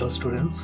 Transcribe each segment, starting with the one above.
Hello students,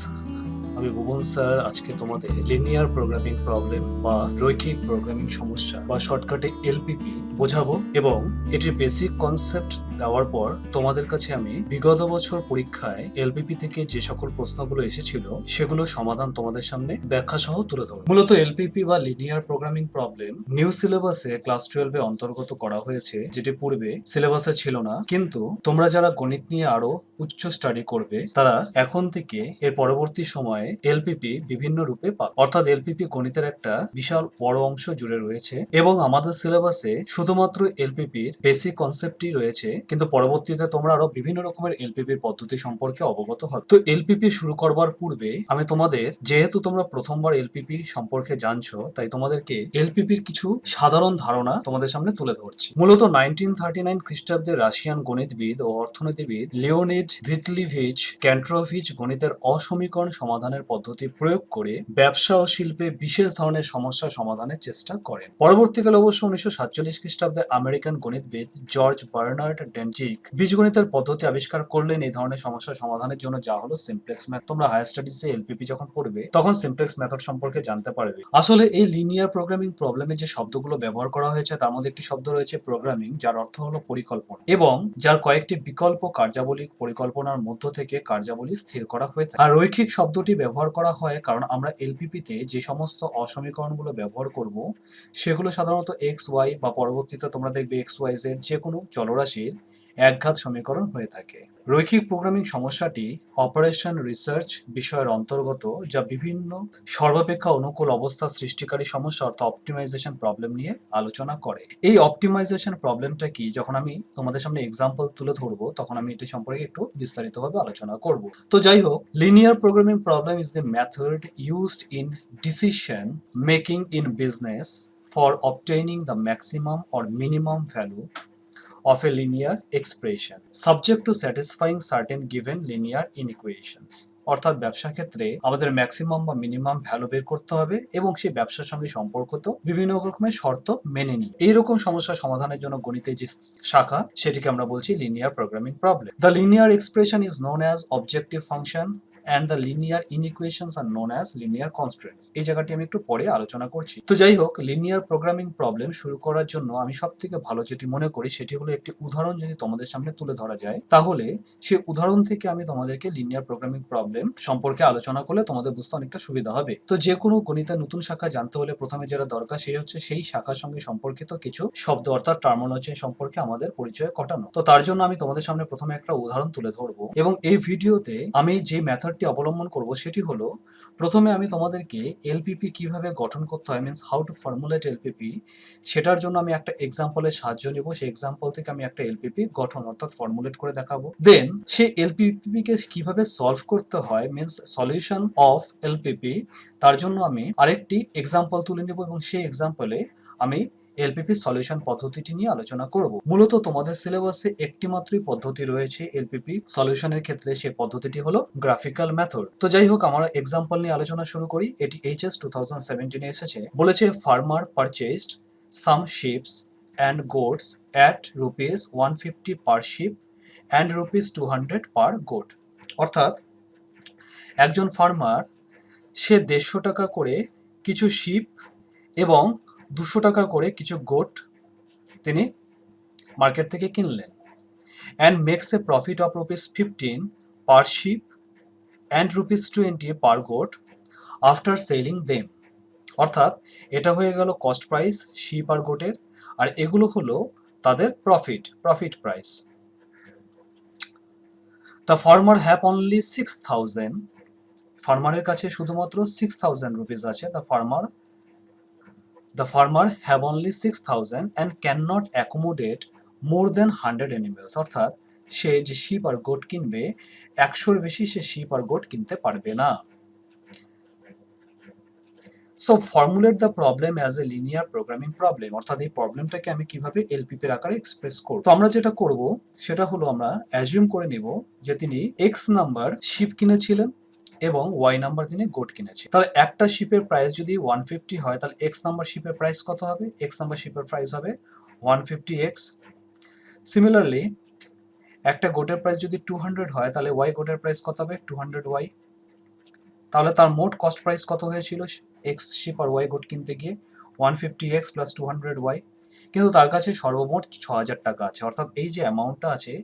আমি ভুবন sir আজকে তোমাদের লিনিয়ার প্রোগ্রামিং প্রবলেম বা রৈখিক প্রোগ্রামিং সমস্যা বা শর্টকাটে এলপিপি বোঝাবো এবং এটির বেসিক কনসেপ্ট দেওয়ার পর তোমাদের কাছে আমি বিগত বছর পরীক্ষায় এলপিপি থেকে যে সকল প্রশ্নগুলো এসেছিল সেগুলো সমাধান তোমাদের সামনে ব্যাখ্যা সহ তুলে ধরব। মূলত এলপিপি বা লিনিয়ার প্রোগ্রামিং প্রবলেম নিউ সিলেবাসে ক্লাস 12-এ অন্তর্গত করা হয়েছে, যেটি পূর্বে সিলেবাসে ছিল না। কিন্তু তোমরা যারা গণিত নিয়ে আরো উচ্চ স্টাডি করবে তারা এখন থেকে এর পরবর্তী সময়ে এলপিপি বিভিন্ন রূপে পাবে, অর্থাৎ এলপিপি গণিতের একটা বিশাল বড় অংশ জুড়ে রয়েছে এবং আমাদের সিলেবাসে শুধুমাত্র এলপিপির বেসিক কনসেপ্টই রয়েছে, কিন্তু পরবর্তীতে তোমরা আরো বিভিন্ন রকমের এলপিপির পদ্ধতি সম্পর্কে অবগত হবে। তো এলপিপি শুরু করবার পূর্বে আমি তোমাদের, যেহেতু তোমরা প্রথমবার এলপিপি সম্পর্কে জানছো, তাই তোমাদেরকে এলপিপির কিছু সাধারণ ধারণা তোমাদের সামনে তুলে ধরছি। মূলত 1939 খ্রিস্টাব্দে রাশিয়ান গণিতবিদ ও অর্থনীতিবিদ লিওনিড ভিটলিভিচ ক্যান্ট্রোভিচ গণিতের অসমীকরণ সমাধানের পদ্ধতি প্রয়োগ করে ব্যবসা ও শিল্পে বিশেষ ধরনের সমস্যা সমাধানের চেষ্টা করেন। পরবর্তীকালে অবশ্য 1947 খ্রিস্টাব্দে আমেরিকান গণিতবিদ জর্জ বার্নার্ড ডেনজিক বীজগণিতের পদ্ধতি আবিষ্কার করলেন এই ধরনের সমস্যা সমাধানের জন্য, যা হলো সিমপ্লেক্স ম্যাথড। তোমরা হায়ার স্টাডিজে এলপিপি যখন পড়বে তখন সিমপ্লেক্স মেথড সম্পর্কে জানতে পারবে। আসলে এই লিনিয়ার প্রোগ্রামিং প্রবলেমে যে শব্দগুলো ব্যবহার করা হয়েছে তার মধ্যে একটি শব্দ রয়েছে প্রোগ্রামিং, যার অর্থ হলো পরিকল্পনা, এবং যার কয়েকটি বিকল্প কার্যাবলী পরিকল্পনার মধ্য থেকে কার্যাবলী স্থির করা হয়ে থাকে। আর রৈখিক শব্দটি ব্যবহার করা হয় কারণ আমরা এলপিপিতে যে সমস্ত অসমীকরণগুলো ব্যবহার করব সেগুলো সাধারণত এক্স ওয়াই বা পরবর্তীতে তোমরা দেখবে এক্স ওয়াই জেড যে কোনো চলরাশির একঘাত সমীকরণ হয়ে থাকে। রৈখিক প্রোগ্রামিং সমস্যাটি অপারেশন রিসার্চ বিষয়ের অন্তর্গত, যা বিভিন্ন সর্বাপেক্ষা অনুকূল অবস্থা সৃষ্টিকারী সমস্যা অর্থাৎ অপটিমাইজেশন প্রবলেম নিয়ে আলোচনা করে। এই অপটিমাইজেশন প্রবলেমটা কি, যখন আমি তোমাদের সামনে এক্সাম্পল তুলে ধরবো তখন আমি এটি সম্পর্কে একটু বিস্তারিতভাবে আলোচনা করব। তো যাই হোক, linear programming problem is the method used in decision making in business for obtaining the maximum or minimum value of a linear expression subject to satisfying certain given linear inequations। অর্থাৎ ব্যবসা ক্ষেত্রে আমাদের ম্যাক্সিমাম বা minimum value বের করতে হবে এবং সেই ব্যবসার সঙ্গে সম্পর্কিত বিভিন্ন রকমের শর্ত মেনে নিই। এইরকম সমস্যা সমাধানের জন্য গণিতের যে শাখা সেটিকে আমরা বলছি linear programming problem. The linear expression is known as objective function and the linear inequations are known as linear constraints। এই জায়গাটি আমি একটু পরে আলোচনা করছি। তো যাই হোক, লিনিয়ার প্রোগ্রামিং প্রবলেম শুরু করার জন্য আমি সবথেকে ভালো যেটি মনে করি সেটি হলো একটি উদাহরণ যদি তোমাদের সামনে তুলে ধরা যায়, তাহলে সেই উদাহরণ থেকে আমি তোমাদেরকে লিনিয়ার প্রোগ্রামিং প্রবলেম সম্পর্কে আলোচনা করলে তোমাদের বুঝতে অনেকটা সুবিধা হবে। তো যে কোনো গণিতের নতুন শাখা জানতে হলে প্রথমে যেটা দরকার সেই হচ্ছে সেই শাখার সঙ্গে সম্পর্কিত কিছু শব্দ অর্থাৎ টার্মিনোলজি সম্পর্কে আমাদের পরিচয় ঘটানো। তো তার জন্য আমি তোমাদের সামনে প্রথমে একটা উদাহরণ তুলে ধরবো এবং এই ভিডিওতে আমি যে মেথডটি অবলম্বন করব সেটি হলো, প্রথমে আমি তোমাদেরকে এলপিপি কিভাবে গঠন করতে হয়, means how to formulate LPP, সেটার জন্য আমি একটা এক্সাম্পলের সাহায্য নেব। সেই এক্সাম্পল থেকে আমি একটা এলপিপি গঠন অর্থাৎ ফর্মুলেট করে দেখাবো। দেন সেই এলপিপি কে কিভাবে সলভ করতে হয়, মিন্স সলিউশন অফ এলপিপি, তার জন্য আমি আরেকটি এক্সাম্পল তুলে নেব এবং সেই এক্সাম্পলে আমি এলপিপি সলিউশন পদ্ধতিটি নিয়ে আলোচনা করব। মূলত তোমাদের সিলেবাসে একটি মাত্রই পদ্ধতি রয়েছে এলপিপি সলিউশনের ক্ষেত্রে, সেই পদ্ধতিটি হলো গ্রাফিক্যাল মেথড। তো যাই হোক, আমরা এক্সাম্পল নিয়ে আলোচনা শুরু করি। এটি এইচএস 2017 এসেছে। বলেছে farmer purchased some sheeps and goats at ₹150 per sheep and ₹200 per goat. অর্থাৎ একজন ফার্মার সে 150 টাকা করে কিছু শিপ এবং 200 টাকা করে কিছু গোট তিনি মার্কেট থেকে কিনলেন, and makes a profit of ₹15 per sheep and ₹20 per goat after selling them। অর্থাৎ এটা হয়ে গেল কস্ট প্রাইস শিপ আর গোটের, আর এগুলো হলো তাদের profit price. The farmer have only 6000, ফার্মারের কাছে শুধুমাত্র 6000 রুপিস আছে। The farmer have only 6000 and cannot accommodate more than 100 animals। অর্থাৎ সে যে শিপ আর গোট কিনবে 100-র বেশি সে শিপ আর গোট কিনতে পারবে না। So formulate the problem as a linear programming problem. অর্থাৎ এই প্রবলেমটাকে আমি কিভাবে এলপিপির আকারে এক্সপ্রেস করব। তো আমরা যেটা করব সেটা হলো, আমরা অ্যাজিউম করে নিব যে তিনি এক্স নাম্বার শিপ কিনেছিলেন এবং ওয়াই নাম্বার তিনি গোট কিনেছে। তাহলে একটা শিপের প্রাইস যদি 150 হয় তাহলে এক্স নাম্বার শিপের প্রাইস কত হবে? এক্স নাম্বার শিপের প্রাইস হবে 150x। সিমিলারলি একটা গোটের প্রাইস যদি 200 হয় তাহলে ওয়াই গোটের প্রাইস কত হবে? 200y। তাহলে তার মোট কস্ট প্রাইস কত হয়েছিল এক্স শিপ আর ওয়াই গুড কিনতে গিয়ে 150x প্লাস 200y, কিন্তু তার কাছে সর্বমোট 6000 টাকা আছে, অর্থাৎ এই যে অ্যামাউন্টটা আছে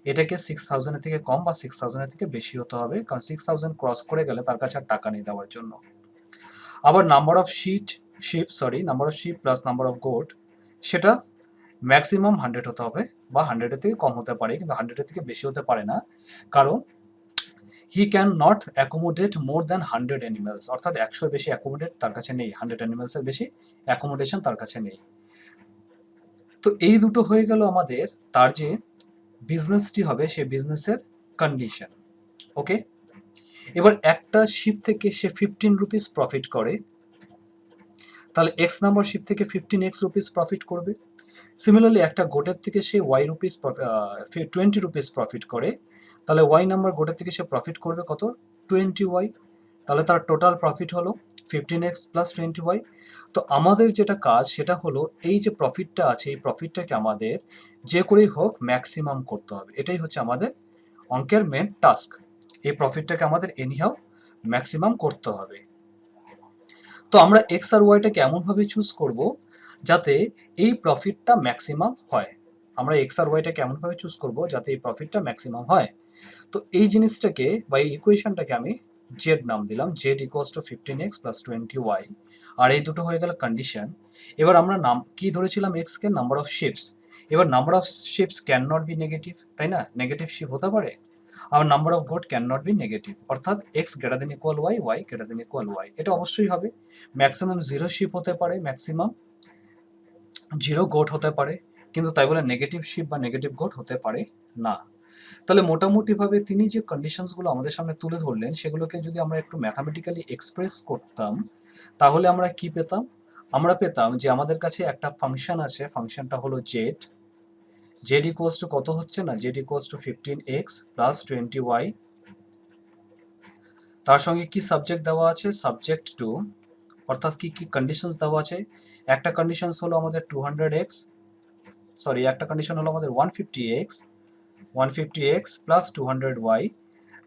এটাকে 6000 থেকে কম বা 6000 থেকে বেশি হতে হবে, কারণ 6000 ক্রস করে গেলে তার কাছে আর টাকা নেই দেওয়ার জন্য। আবার number of ship plus number of goat, সেটা ম্যাক্সিমাম 100 হতে হবে বা 100 থেকে কম হতে পারে, কিন্তু 100 থেকে বেশি হতে পারে না, কারণ he can not accommodate more than 100 animals, অর্থাৎ 100-এর বেশি অ্যাকোমোডেট তার কাছে নেই, 100 অ্যানিমালসের বেশি অ্যাকোমোডেশন তার কাছে নেই। তো এই দুটো হয়ে গেল আমাদের তার যে বিজনেসটি হবে সেই বিজনেসের কন্ডিশন। ওকে, এবার একটা শিপ থেকে সে 15 রুপিস প্রফিট করে, তাহলে এক্স নাম্বার শিপ থেকে 15x রুপিস প্রফিট করবে। সিমিলারলি একটা গোটের থেকে সে 20 রুপিস প্রফিট করে, তাহলে ওয়াই নাম্বার গোটের থেকে সে প্রফিট করবে কত, 20y, তাহলে তার টোটাল প্রফিট হলো 15x প্লাস 20y। তো আমাদের যেটা কাজ সেটা হলো এই যে প্রফিটটা আছে এই প্রফিটটাকে আমাদের যে করেই হোক ম্যাক্সিমাম করতে হবে, এটাই হচ্ছে আমাদের অঙ্কের মেন টাস্ক। এই প্রফিটটাকে আমাদের এনিহাও ম্যাক্সিমাম করতে হবে। তো আমরা এক্স আর ওয়াইটাকে এমনভাবে চুজ করব যাতে এই প্রফিটটা ম্যাক্সিমাম হয়। আমরা এক্স আর ওয়াইটাকে এমনভাবে চুজ করব যাতে এই প্রফিটটা ম্যাক্সিমাম হয়। তো এই জিনিসটাকে বা এই ইকুয়েশনটাকে আমি জেড নাম দিলাম, Z equals to 15x plus 20y, আর এই দুটো হয়ে গেল কন্ডিশন। এবার আমরা নাম কি ধরেছিলাম, এক্স কে নাম্বার অফ শিপস। এবার number of ships can not be negative, তাই না, নেগেটিভ শিপ হতে পারে। আবার number of goat can not be negative, অর্থাৎ x greater than equal y, y greater than equal y, এটা অবশ্যই হবে। ম্যাক্সিমাম 0 শিপ হতে পারে, ম্যাক্সিমাম 0 গোট হতে পারে, কিন্তু তাই বলে নেগেটিভ শিপ বা নেগেটিভ গোট হতে পারে না। তাহলে মোটামুটিভাবে তিনি যে কন্ডিশনসগুলো আমাদের সামনে তুলে ধরলেন সেগুলোকে যদি আমরা একটু ম্যাথামেটিক্যালি এক্সপ্রেস করতাম তাহলে আমরা কি পেতাম, আমরা পেতাম যে আমাদের কাছে একটা ফাংশন আছে, ফাংশনটা হলো জেড, জেড ইকুয়ালস টু কত হচ্ছে না, Z equals to 15x plus 20y, তার সঙ্গে কি সাবজেক্ট দেওয়া আছে, সাবজেক্ট টু, অর্থাৎ কি কি কন্ডিশনস দেওয়া আছে, একটা কন্ডিশনস হলো আমাদের 200x, সরি একটা কন্ডিশন হলো আমাদের 150x plus 200y,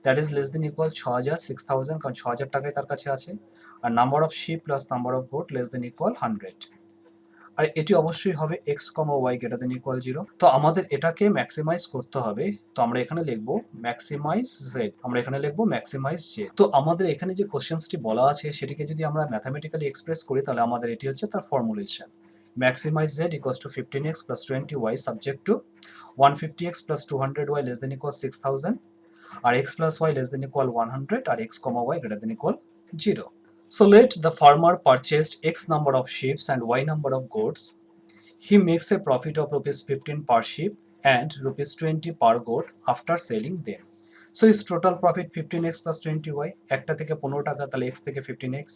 that is less than equal 6000, কারণ 6000 টাকায় তার কাছে আছে, আর number of ship plus number of goat less than equal 100, আর এটি অবশ্যই হবে x, y greater than equal 0। তো আমাদের এটাকে ম্যাক্সিমাইজ করতে হবে, তো আমরা এখানে লিখবো ম্যাক্সিমাইজ z, আমরা এখানে লিখবো ম্যাক্সিমাইজ j। তো আমাদের এখানে যে কোশ্চেন্সটি বলা আছে সেটিকে যদি আমরা ম্যাথামেটিক্যালি এক্সপ্রেস করি তাহলে আমাদের এটি হচ্ছে তার formulation, maximize z equals to 15x plus 20y subject to 150x plus 200y less than equal 6000, আর x plus y less than equal 100, আর x, y greater than equal 0. So let the farmer purchased x number of sheep and y number of goats. He makes a profit of rupees 15 per sheep and rupees 20 per goat after selling them. So his total profit 15x plus 20y, একটা থেকে 15 টাকা তাহলে x থেকে 15x,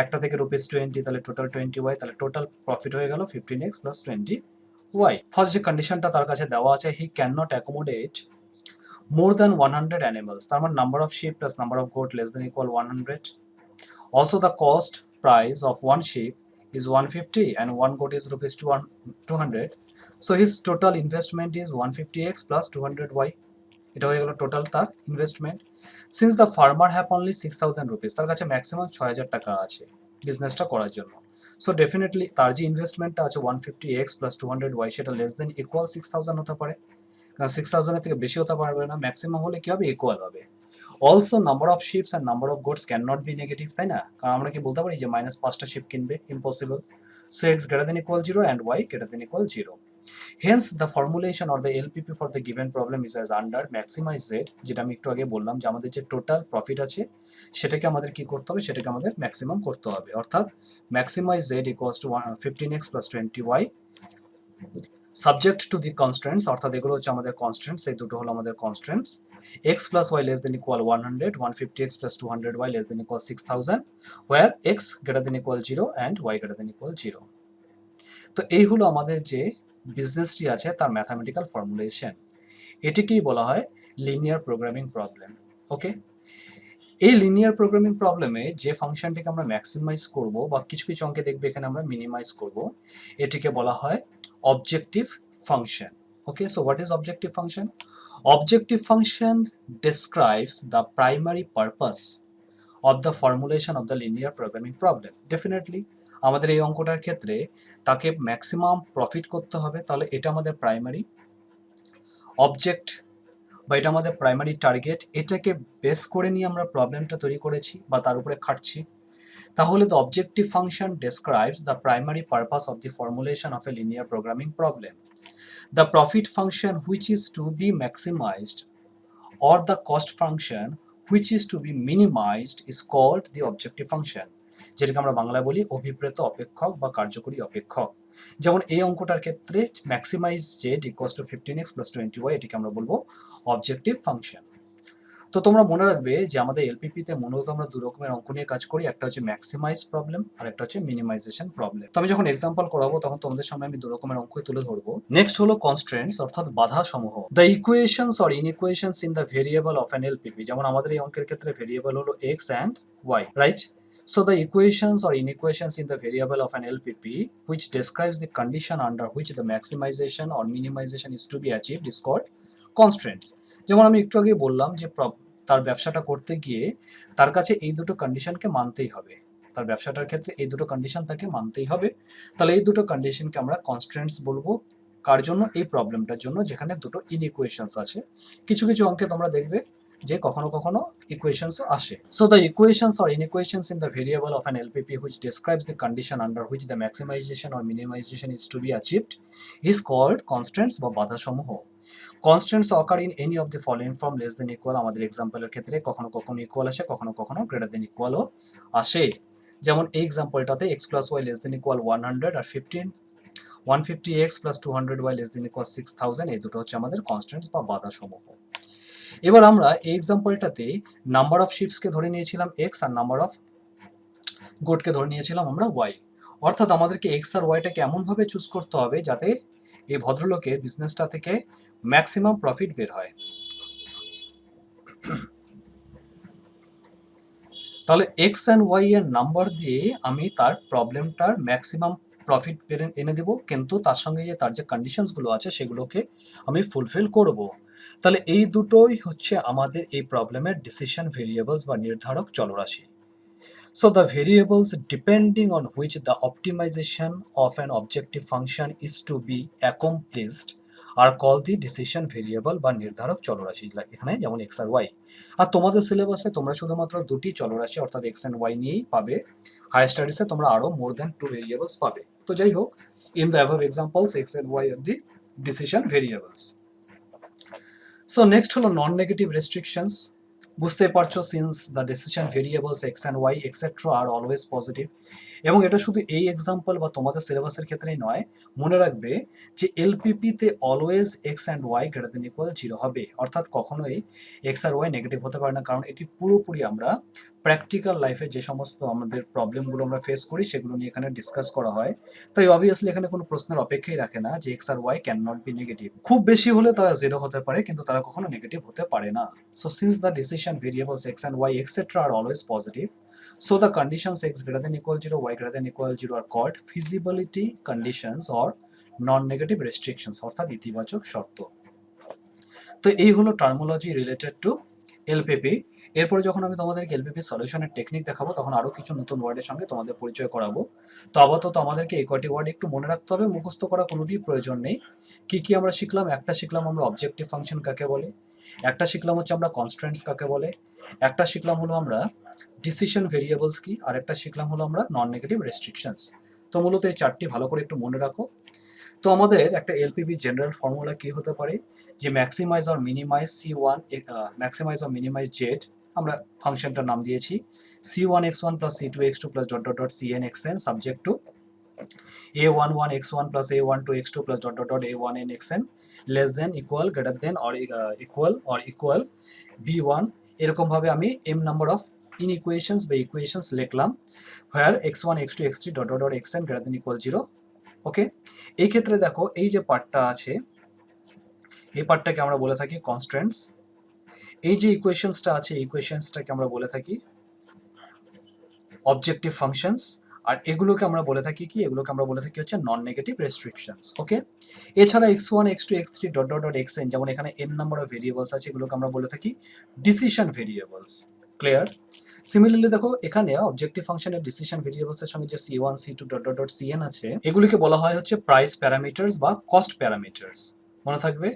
একটা থেকে rupees 20 তাহলে total 20y, তাহলে total profit হয়ে গেল 15x plus 20y। ফার্স্ট যে কন্ডিশনটা তার কাছে দেওয়া আছে, he cannot accommodate more than 100 animals, তার মানে number of sheep plus number of goat less than equal 100. Also the cost price of one sheep is 150 and one goat is rupees 200, so his total investment is 150x plus 200y, এটা হয়ে গেল total তার investment. Since the farmer have only 6000 rupees, তার কাছে maximum 6000 টাকা আছে বিজনেসটা করার জন্য, সো ডেফিনেটলি তার যে ইনভেস্টমেন্টটা আছে 150x প্লাস 200y সেটা লেস দেন ইকুয়াল 6000 হতে পারে, কারণ 6000 থেকে বেশি হতে পারবে না, ম্যাক্সিমাম হলে কি হবে, ইকুয়াল হবে। Also number of sheeps and number of goats can not be negative, তাই না, কারণ আমরা কি বলতে পারি যে -5টা শিপ কিনবে, impossible. So x greater than equal 0 and y greater than equal 0, hence the formulation or the LPP for the given problem is as under, maximize z, যেটা আমি একটু আগে বললাম যে আমাদের যে টোটাল প্রফিট আছে সেটাকে আমাদের কি করতে হবে, সেটাকে আমাদের ম্যাক্সিমাম করতে হবে, অর্থাৎ maximize z equals to 15x plus 20y subject to the constants, অর্থাৎ এগুলো হচ্ছে আমাদের কনস্ট্যান্টস, এই দুটো হলো আমাদের constants, x plus y less than equal 100, 150x plus 200y less than equal 6000, where x greater than equal 0 and y greater than equal 0. তো এই হলো আমাদের যে বিজনেসটি আছে তার ম্যাথামেটিক্যাল ফর্মুলেশন, এটিকেই বলা হয় লিনিয়ার প্রোগ্রামিং প্রবলেম। ওকে, এই লিনিয়ার প্রোগ্রামিং প্রবলেমে যে ফাংশনটিকে আমরা ম্যাক্সিমাইজ করব বা কিছু কিছু অঙ্কে দেখবে এখানে আমরা মিনিমাইজ করব, এটিকে বলা হয় objective function. Okay, so what is objective function? Objective function describes the primary purpose of the formulation of the linear programming problem. Definitely আমাদের এই অঙ্কটার ক্ষেত্রে তাকে ম্যাক্সিমাম প্রফিট করতে হবে, তাহলে এটা আমাদের প্রাইমারি অবজেক্ট বা এটা আমাদের প্রাইমারি টার্গেট, এটাকে বেস করে নিয়ে আমরা প্রবলেমটা তৈরি করেছি বা তার উপরে খাটছি। তাহলে the objective function describes the primary purpose of the formulation of a linear programming problem. The profit function which is to be maximized or the cost function which is to be minimized is called the objective function, যেটাকে আমরা বাংলায় বলি অভিপ্রেত অপেক্ষক বা কার্যকরী অপেক্ষক। যেমন এই অঙ্কটার ক্ষেত্রে maximize z equals to 15x plus 20y, এটিকে আমরা বলবো অবজেক্টিভ ফাংশন। তো তোমরা মনে রাখবে যে আমাদের এলপিপিতে মূলত আমরা দু রকমের অঙ্ক নিয়ে কাজ করি, একটা হচ্ছে ম্যাক্সিমাইজ প্রবলেম আর একটা হচ্ছে মিনিমাইজেশন প্রবলেম। তো আমি যখন এক্সাম্পল করাবো তখন তোমাদের সামনে আমি দু রকমের অঙ্কই তুলে ধরবো। নেক্সট হলো কনস্ট্রেন্টস অর্থাৎ বাধা সমূহ, the equations or inequations in the variable of an LPP. যেমন আমাদের এই অঙ্কের ক্ষেত্রে ভেরিয়েবল হলো x and y, right? So the equations or inequations in the variable of an LPP which describes the condition under which the maximization or minimization is to be achieved is called constraints. যেমন আমি একটু আগে বললাম যে তার ব্যবসাটা করতে গিয়ে তার কাছে এই দুটো কন্ডিশনকে মানতেই হবে, তার ব্যবসাটার ক্ষেত্রে এই দুটো কন্ডিশন তাকে মানতেই হবে। তাহলে এই দুটো কন্ডিশনকে আমরা কনস্ট্রেন্টস বলবো। কার জন্য? এই প্রবলেমটার জন্য, যেখানে দুটো ইনইকুয়েশনস আছে। কিছু কিছু অঙ্কে তোমরা দেখবে যে কখনো কখনো ইকুয়েশনসও আসে। So the equations or inequations in the variable of an LPP which describes the condition under which the maximization or minimization is to be achieved is called constraints বা বাধাসমূহ। Constants occur in any of the following form less than equal. আমাদের এক্সাম্পলের ক্ষেত্রে কখনো কখনো equal আসে, কখনো কখনো গ্রেটার দেন ইকুয়ালও আসে। যেমন এই এক্সাম্পলটাতে x plus y less than equal 100 আর 150x plus 200y less than equal 6000, এই দুটো হচ্ছে আমাদের কনস্ট্যান্টস বা বাধা সমূহ। এবার আমরা এই এক্সাম্পলটাতে নাম্বার অফ শিপসকে ধরে নিয়েছিলাম এক্স আর নাম্বার অফ গোটকে ধরে নিয়েছিলাম আমরা ওয়াই। অর্থাৎ আমাদেরকে এক্স আর ওয়াইটাকে এমনভাবে চুজ করতে হবে যাতে এই ভদ্রলোকের বিজনেসটা থেকে ম্যাক্সিমাম প্রফিট বের হয়। তাহলে এক্স অ্যান্ড ওয়াই এর নাম্বার দিয়ে আমি তার প্রবলেমটার ম্যাক্সিমাম প্রফিট এনে দেবো, কিন্তু তার সঙ্গে যে তার যে কন্ডিশনসগুলো আছে সেগুলোকে আমি ফুলফিল করব। তাহলে এই দুটোই হচ্ছে আমাদের এই প্রবলেমের ডিসিশন ভেরিয়েবলস বা নির্ধারক চলরাশি। So the variables depending on which the optimization of an objective function is to be accomplished are called the decision variable বা নির্ধারক চলরাশি, এখানে যেমন x আর y। আর তোমাদের সিলেবাসে তোমরা শুধুমাত্র দুটি চলরাশি অর্থাৎ x and y নিয়েই পাবে, হায়ার স্টাডিজে তোমরা আরো মোর দ্যান 2 ভেরিয়েবলস পাবে। তো যাই হোক, in the above examples x and y are the decision variables. So next হলো নন নেগেটিভ রেস্ট্রিকশনস। বুঝতে পারছো, since the decision variables x and y etcetera are always positive. এবং এটা শুধু এই এক্সাম্পল বা তোমাদের সিলেবাসের ক্ষেত্রেই নয়, মনে রাখবে যে এলপিপিতে always x and y greater than equal 0 হবে। অর্থাৎ কখনোই এক্স আর ওয়াই নেগেটিভ হতে পারে না, কারণ এটি পুরোপুরি আমরা প্র্যাকটিক্যাল লাইফে যে সমস্ত আমাদের প্রবলেমগুলো আমরা ফেস করি সেগুলো নিয়ে এখানে ডিসকাস করা হয়। তাই অবভিয়াসলি এখানে কোনো প্রশ্নের অপেক্ষাই রাখে না যে এক্স আর y can not be negative. খুব বেশি হলে তারা 0 হতে পারে, কিন্তু তারা কখনো নেগেটিভ হতে পারে না। So since the decision variables x and y etcetera are always positive, so the conditions x greater than equal 0, y greater than equal 0 are called feasibility conditions or non-negative restrictions অর্থাৎ ইতিবাচক শর্ত। তো এই হলো terminology related to LPP. এরপরে যখন আমি তোমাদেরকে এলপিপি সলিউশনের টেকনিক দেখাবো তখন আরো কিছু নতুন ওয়ার্ডের সঙ্গে তোমাদের পরিচয় করাবো। তো আপাতত আমাদেরকে এই কয়টি ওয়ার্ড একটু মনে রাখতে হবে, মুখস্থ করা কোনোটি প্রয়োজন নেই। কি কি আমরা শিখলাম? একটা শিখলাম আমরা অবজেক্টিভ ফাংশন কাকে বলে, একটা শিখলাম হচ্ছে আমরা কনস্ট্রেন্টস কাকে বলে, একটা শিখলাম হলো আমরা ডিসিশন ভেরিয়েবলস কি, আর একটা শিখলাম হলো আমরা নন নেগেটিভ রেস্ট্রিকশনস। তো মূলত এই চারটি ভালো করে একটু মনে রাখো। তো আমাদের একটা এলপিপি জেনারেল ফর্মুলা কি হতে পারে যে maximize or minimize c1 maximize or minimize z, আমরা ফাংশনটার নাম দিয়েছি c1x1 plus c2x2 plus dot dot dot cnxn subject to a11x1 plus a12x2 plus dot dot dot a1nxn less than equal greater than or equal b1। এরকম ভাবে আমি m number of ইনইকুয়েশনস বা equations লিখলাম where x1 x2 x3 dot dot dot xn greater than equal 0। ওকে, এই ক্ষেত্রে দেখো এই যে পার্টটা আছে এই পার্টটাকে আমরা বলে থাকি কনস্ট্রেন্টস। এই যে ইকুয়েশনসটা আছে এই ইকুয়েশনসটাকে আমরা বলে থাকি অবজেক্টিভ ফাংশনস। আর এগুলোকে আমরা বলে থাকি কি? এগুলোকে আমরা বলে থাকি হচ্ছে নন নেগেটিভ রেস্ট্রিকশনস। ওকে, এছাড়া x1 x2 x3 dot dot dot xn, যেমন এখানে n নাম্বার অফ ভেরিয়েবলস আছে, এগুলোকে আমরা বলে থাকি ডিসিশন ভেরিয়েবলস। ক্লিয়ার? সিমিলারলি দেখো এখানে অবজেক্টিভ ফাংশনের ডিসিশন ভেরিয়েবলস এর সঙ্গে যে c1 c2 dot dot dot cn আছে এগুলিকে বলা হয় হচ্ছে প্রাইস প্যারামিটারস বা কস্ট প্যারামিটারস, মনে থাকবে।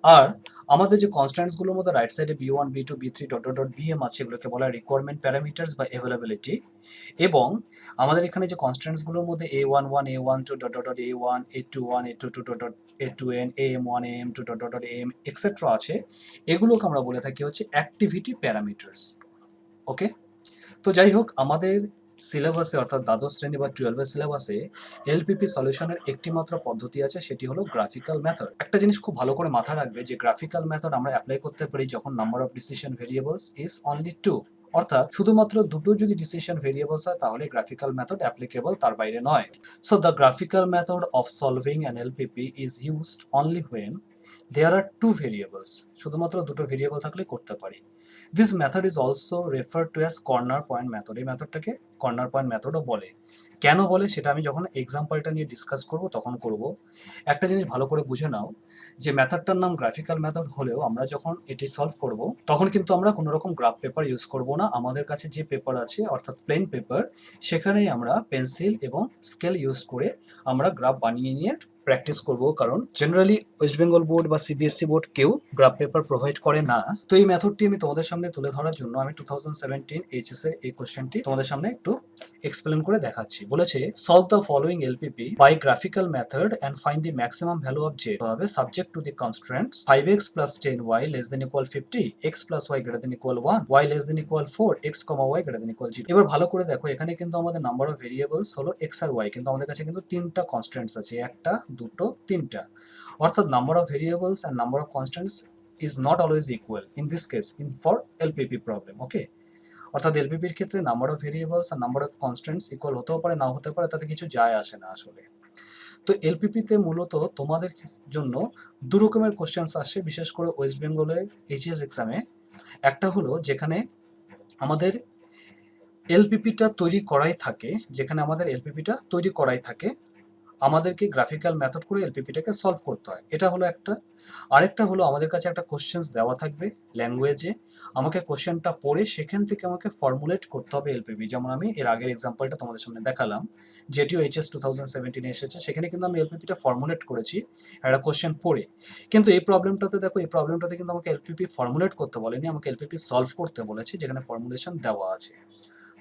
আর আমাদের যে কনস্ট্যান্টস গুলোর মধ্যে রাইট সাইডে b1 b2 b3 dot dot dot bm আছে এগুলোকে বলা হয় রিকোয়ারমেন্ট প্যারামিটারস বা অ্যাভেলেবিলিটি। এবং আমাদের এখানে যে কনস্ট্যান্টস গুলোর মধ্যে a11 a12 dot dot dot a1 a21 a22 dot dot a2n am1 am2 dot dot dot am etcetera আছে এগুলোকে আমরা বলে থাকি হচ্ছে অ্যাক্টিভিটি প্যারামিটারস। ওকে, তো যাই হোক আমাদের সিলেবাসে অর্থাৎ দ্বাদশ শ্রেণী বা 12 সিলেবাসে এলপিপি সলিউশনের একটি মাত্র পদ্ধতি আছে, সেটি হলো গ্রাফিক্যাল মেথড। একটা জিনিস খুব ভালো করে মাথায় রাখবে যে গ্রাফিক্যাল মেথড আমরা অ্যাপ্লাই করতে পারি যখন number of decision variables is only 2, অর্থাৎ শুধুমাত্র দুটো যদি ডিসিশন ভেরিয়েবলস হয় তাহলে গ্রাফিক্যাল মেথড অ্যাপ্লিকেবল, তার বাইরে নয়। So the graphical method of solving an LPP is used only when there are two variables, শুধুমাত্র দুটো ভেরিয়েবল থাকলে করতে পারি। This method is also refer to as corner point method, এই মেথডটাকে কর্নার পয়েন্ট মেথডও বলে। কেন বলে সেটা আমি যখন এক্সাম্পলটা নিয়ে ডিসকাস করব তখন করব। একটা জিনিস ভালো করে বুঝে নাও যে মেথডটার নাম গ্রাফিক্যাল মেথড হলেও আমরা যখন এটি সলভ করব তখন কিন্তু আমরা কোনো রকম গ্রাফ পেপার ইউজ করব না। আমাদের কাছে যে পেপার আছে অর্থাৎ প্লেন পেপার, সেখানেই আমরা পেন্সিল এবং স্কেল ইউজ করে আমরা গ্রাফ বানিয়ে নিয়ে প্র্যাকটিস করব, কারণ জেনারেলি ওয়েস্ট বেঙ্গল বোর্ড বা সিবিএসসি বোর্ড কেউ গ্রাফ পেপার প্রোভাইড করে না। তো এই মেথডটি আমি তোমাদের সামনে তুলে ধরার জন্য আমি 2017 এইচএস এর এই কোশ্চেনটি তোমাদের সামনে একটু এক্সপ্লেন করে দেখাচ্ছি। বলেছে solve the following LPP by graphical method and find the maximum value of Z হবে subject to the constraints 5x plus 10y less than equal 50, x plus y greater than equal 1, y less than equal 4, x, y greater than equal 0। এবার ভালো করে দেখো এখানে কিন্তু আমাদের number of variables হলো x আর y, কিন্তু আমাদের কাছে কিন্তু তিনটা কনস্ট্যান্টস আছে, একটা দুটো তিনটা, অর্থাৎ number of variables and number of constants is not always equal in this case in for LPP problem, okay. অর্থাৎ এলপিপির ক্ষেত্রে নাম্বার অফ ভেরিয়েবলস আর নাম্বার অফ কনস্ট্যান্টস ইকুয়াল হতেও পারে নাও হতে পারে, তাতে কিছু যায় আসে না আসলে। তো এলপিপিতে মূলত তোমাদের জন্য দু রকমের কোশ্চেন্স আসে, বিশেষ করে ওয়েস্ট বেঙ্গলের এইচএস এক্সামে। একটা হলো যেখানে আমাদের এলপিপিটা তৈরি করাই থাকে, আমাদেরকে গ্রাফিক্যাল মেথড করে এলপিপিটাকে সলভ করতে হয়, এটা হলো একটা। আরেকটা হলো আমাদের কাছে একটা কোশ্চেন্স দেওয়া থাকবে ল্যাঙ্গুয়েজে, আমাকে কোশ্চেনটা পড়ে সেখান থেকে আমাকে ফর্মুলেট করতে হবে এলপিপি। যেমন আমি এর আগের এক্সাম্পলটা তোমাদের সামনে দেখালাম, যেটিও এইচএস 2017 এসেছে, সেখানে কিন্তু আমি এলপিপিটা ফর্মুলেট করেছি একটা কোশ্চেন পড়ে। কিন্তু এই প্রবলেমটাতে দেখো, এই প্রবলেমটাতে কিন্তু আমাকে এলপিপি ফর্মুলেট করতে বলেনি, আমাকে এলপিপি সলভ করতে বলেছে, যেখানে ফর্মুলেশন দেওয়া আছে।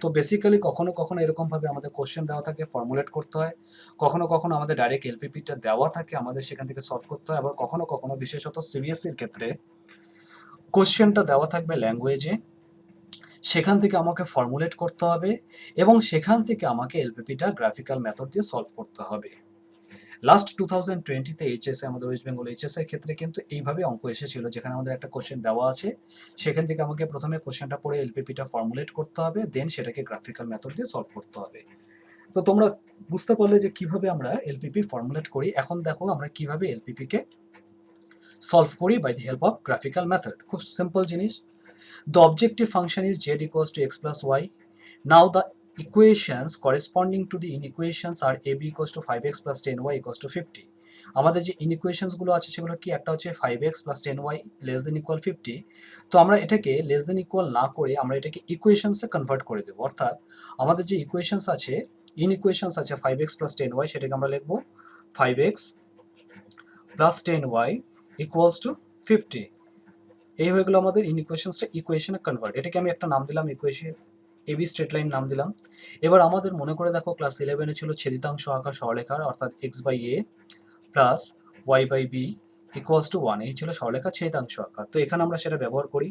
তো বেসিক্যালি কখনো কখনো এরকমভাবে আমাদের কোশ্চেন দেওয়া থাকে, ফর্মুলেট করতে হয়, কখনো কখনো আমাদের ডাইরেক্ট এলপিপিটা দেওয়া থাকে, আমাদের সেখান থেকে সলভ করতে হয়, আবার কখনো কখনো বিশেষত সিবিএসসির ক্ষেত্রে কোশ্চেনটা দেওয়া থাকবে ল্যাঙ্গুয়েজে, সেখান থেকে আমাকে ফর্মুলেট করতে হবে এবং সেখান থেকে আমাকে এলপিপিটা গ্রাফিক্যাল মেথড দিয়ে সলভ করতে হবে। লাস্ট 2020-তে এইচএসে আমাদের ওয়েস্ট বেঙ্গল এইচএস এর ক্ষেত্রে কিন্তু এইভাবে অঙ্ক এসেছিল, যেখানে আমাদের একটা কোশ্চেন দেওয়া আছে, সেখান থেকে আমাকে প্রথমে কোশ্চেনটা পড়ে এলপিপিটা ফর্মুলেট করতে হবে, দেন সেটাকে গ্রাফিক্যাল মেথড দিয়ে সলভ করতে হবে। তো তোমরা বুঝতে পারলে যে কিভাবে আমরা এলপিপি ফর্মুলেট করি। এখন দেখো আমরা কিভাবে এলপিপি কে সলভ করি by the help of graphical method. খুব সিম্পল জিনিস। The objective function is z equals to x plus y. Now the equations corresponding to the inequations are ab equals to 5x plus 10y equals to 50. আমাদের যে ইনইকুয়েশনস গুলো আছে সেগুলো কি, একটা হচ্ছে 5x plus 10y less than equal 50। তো আমরা এটাকে লেস দেন ইকুয়াল না করে আমরা এটাকে ইকুয়েশনসে কনভার্ট করে দেব, অর্থাৎ আমাদের যে ইকুয়েশনস আছে, ইনইকুয়েশনস আছে 5x plus 10y, সেটাকে আমরা লিখব 5x plus 10y equals to 50। এই হয়ে গেল আমাদের ইনইকুয়েশনসটা ইকুয়েশনে কনভার্ট। এটাকে আমি একটা নাম দিলাম ইকুয়েশন এবি স্ট্রেট লাইন নাম দিলাম। এবার আমাদের মনে করে দেখো ক্লাস 11-এ ছিল ছেদিতাংশ আকার সরলরেখার, অর্থাৎ x/a plus y/b equals to 1, এই ছিল সরলরেখার ছেদিতাংশ আকার। তো এখানে আমরা সেটা ব্যবহার করি,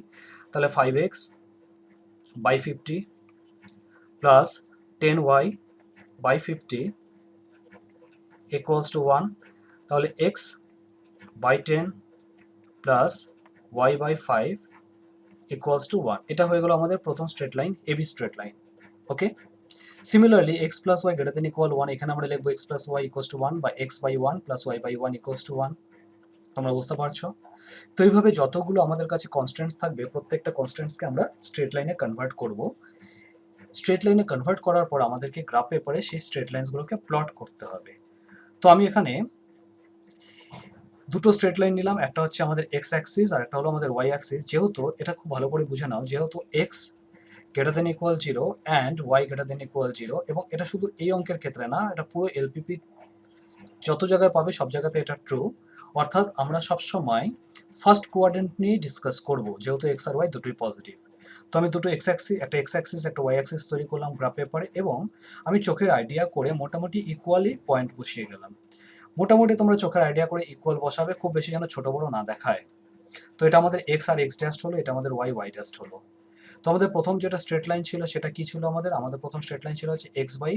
তাহলে 5x/50 plus 10y/50 equals to 1, তাহলে x/10 plus y/5 equals to 1। এটা হয়ে গেল আমাদের প্রথম straight line, AB straight line. Okay, similarly x plus y greater than equal 1, এখানে আমরা লিখব x plus y equals to 1 বা x/1 plus y/1 equals to 1। তোমরা বুঝতে পারছো? তো এইভাবে যতগুলো আমাদের কাছে কনস্ট্যান্টস থাকবে প্রত্যেকটা কনস্ট্যান্টসকে আমরা স্ট্রেট লাইনে কনভার্ট করব। স্ট্রেট লাইনে কনভার্ট করার পর আমাদেরকে গ্রাফ পেপারে সেই স্ট্রেট লাইনসগুলোকে প্লট করতে হবে। তো আমি এখানে দুটো স্ট্রেট লাইন নিলাম, একটা হচ্ছে আমাদের এক্স অ্যাক্সিস আর একটা হলো আমাদের ওয়াই অ্যাক্সিস। যেহেতু এটা খুব ভালো করে বুঝে নাও, যেহেতু x greater than equal 0 and y greater than equal 0, এবং এটা শুধু এই অঙ্কের ক্ষেত্রে না, এটা পুরো এলপিপি যত জায়গায় পাবে সব জায়গাতে এটা ট্রু। অর্থাৎ আমরা সবসময় ফার্স্ট কোয়াড্রেন্ট নিয়ে ডিসকাস করব, যেহেতু এক্স আর ওয়াই দুটোই পজিটিভ। তো আমি দুটো এক্স অ্যাক্সিস, একটা এক্স অ্যাক্সিস একটা ওয়াই অ্যাক্সিস তৈরি করলাম গ্রাফ পেপারে, এবং আমি চোখের আইডিয়া করে মোটামুটি ইকুয়ালি পয়েন্ট বসিয়ে গেলাম। মোটামুটি তোমরা চোখের আইডিয়া করে ইকুয়াল বসাবে, খুব বেশি যেন ছোট বড় না দেখায়। তো এটা আমাদের এক্স আর এক্স ড্যাস্ট হলো, এটা আমাদের ওয়াই ওয়াই ড্যাস্ট হলো। তো আমাদের প্রথম যেটা স্ট্রেট লাইন ছিল সেটা কি ছিল, আমাদের প্রথম স্ট্রেট লাইন ছিল হচ্ছে x by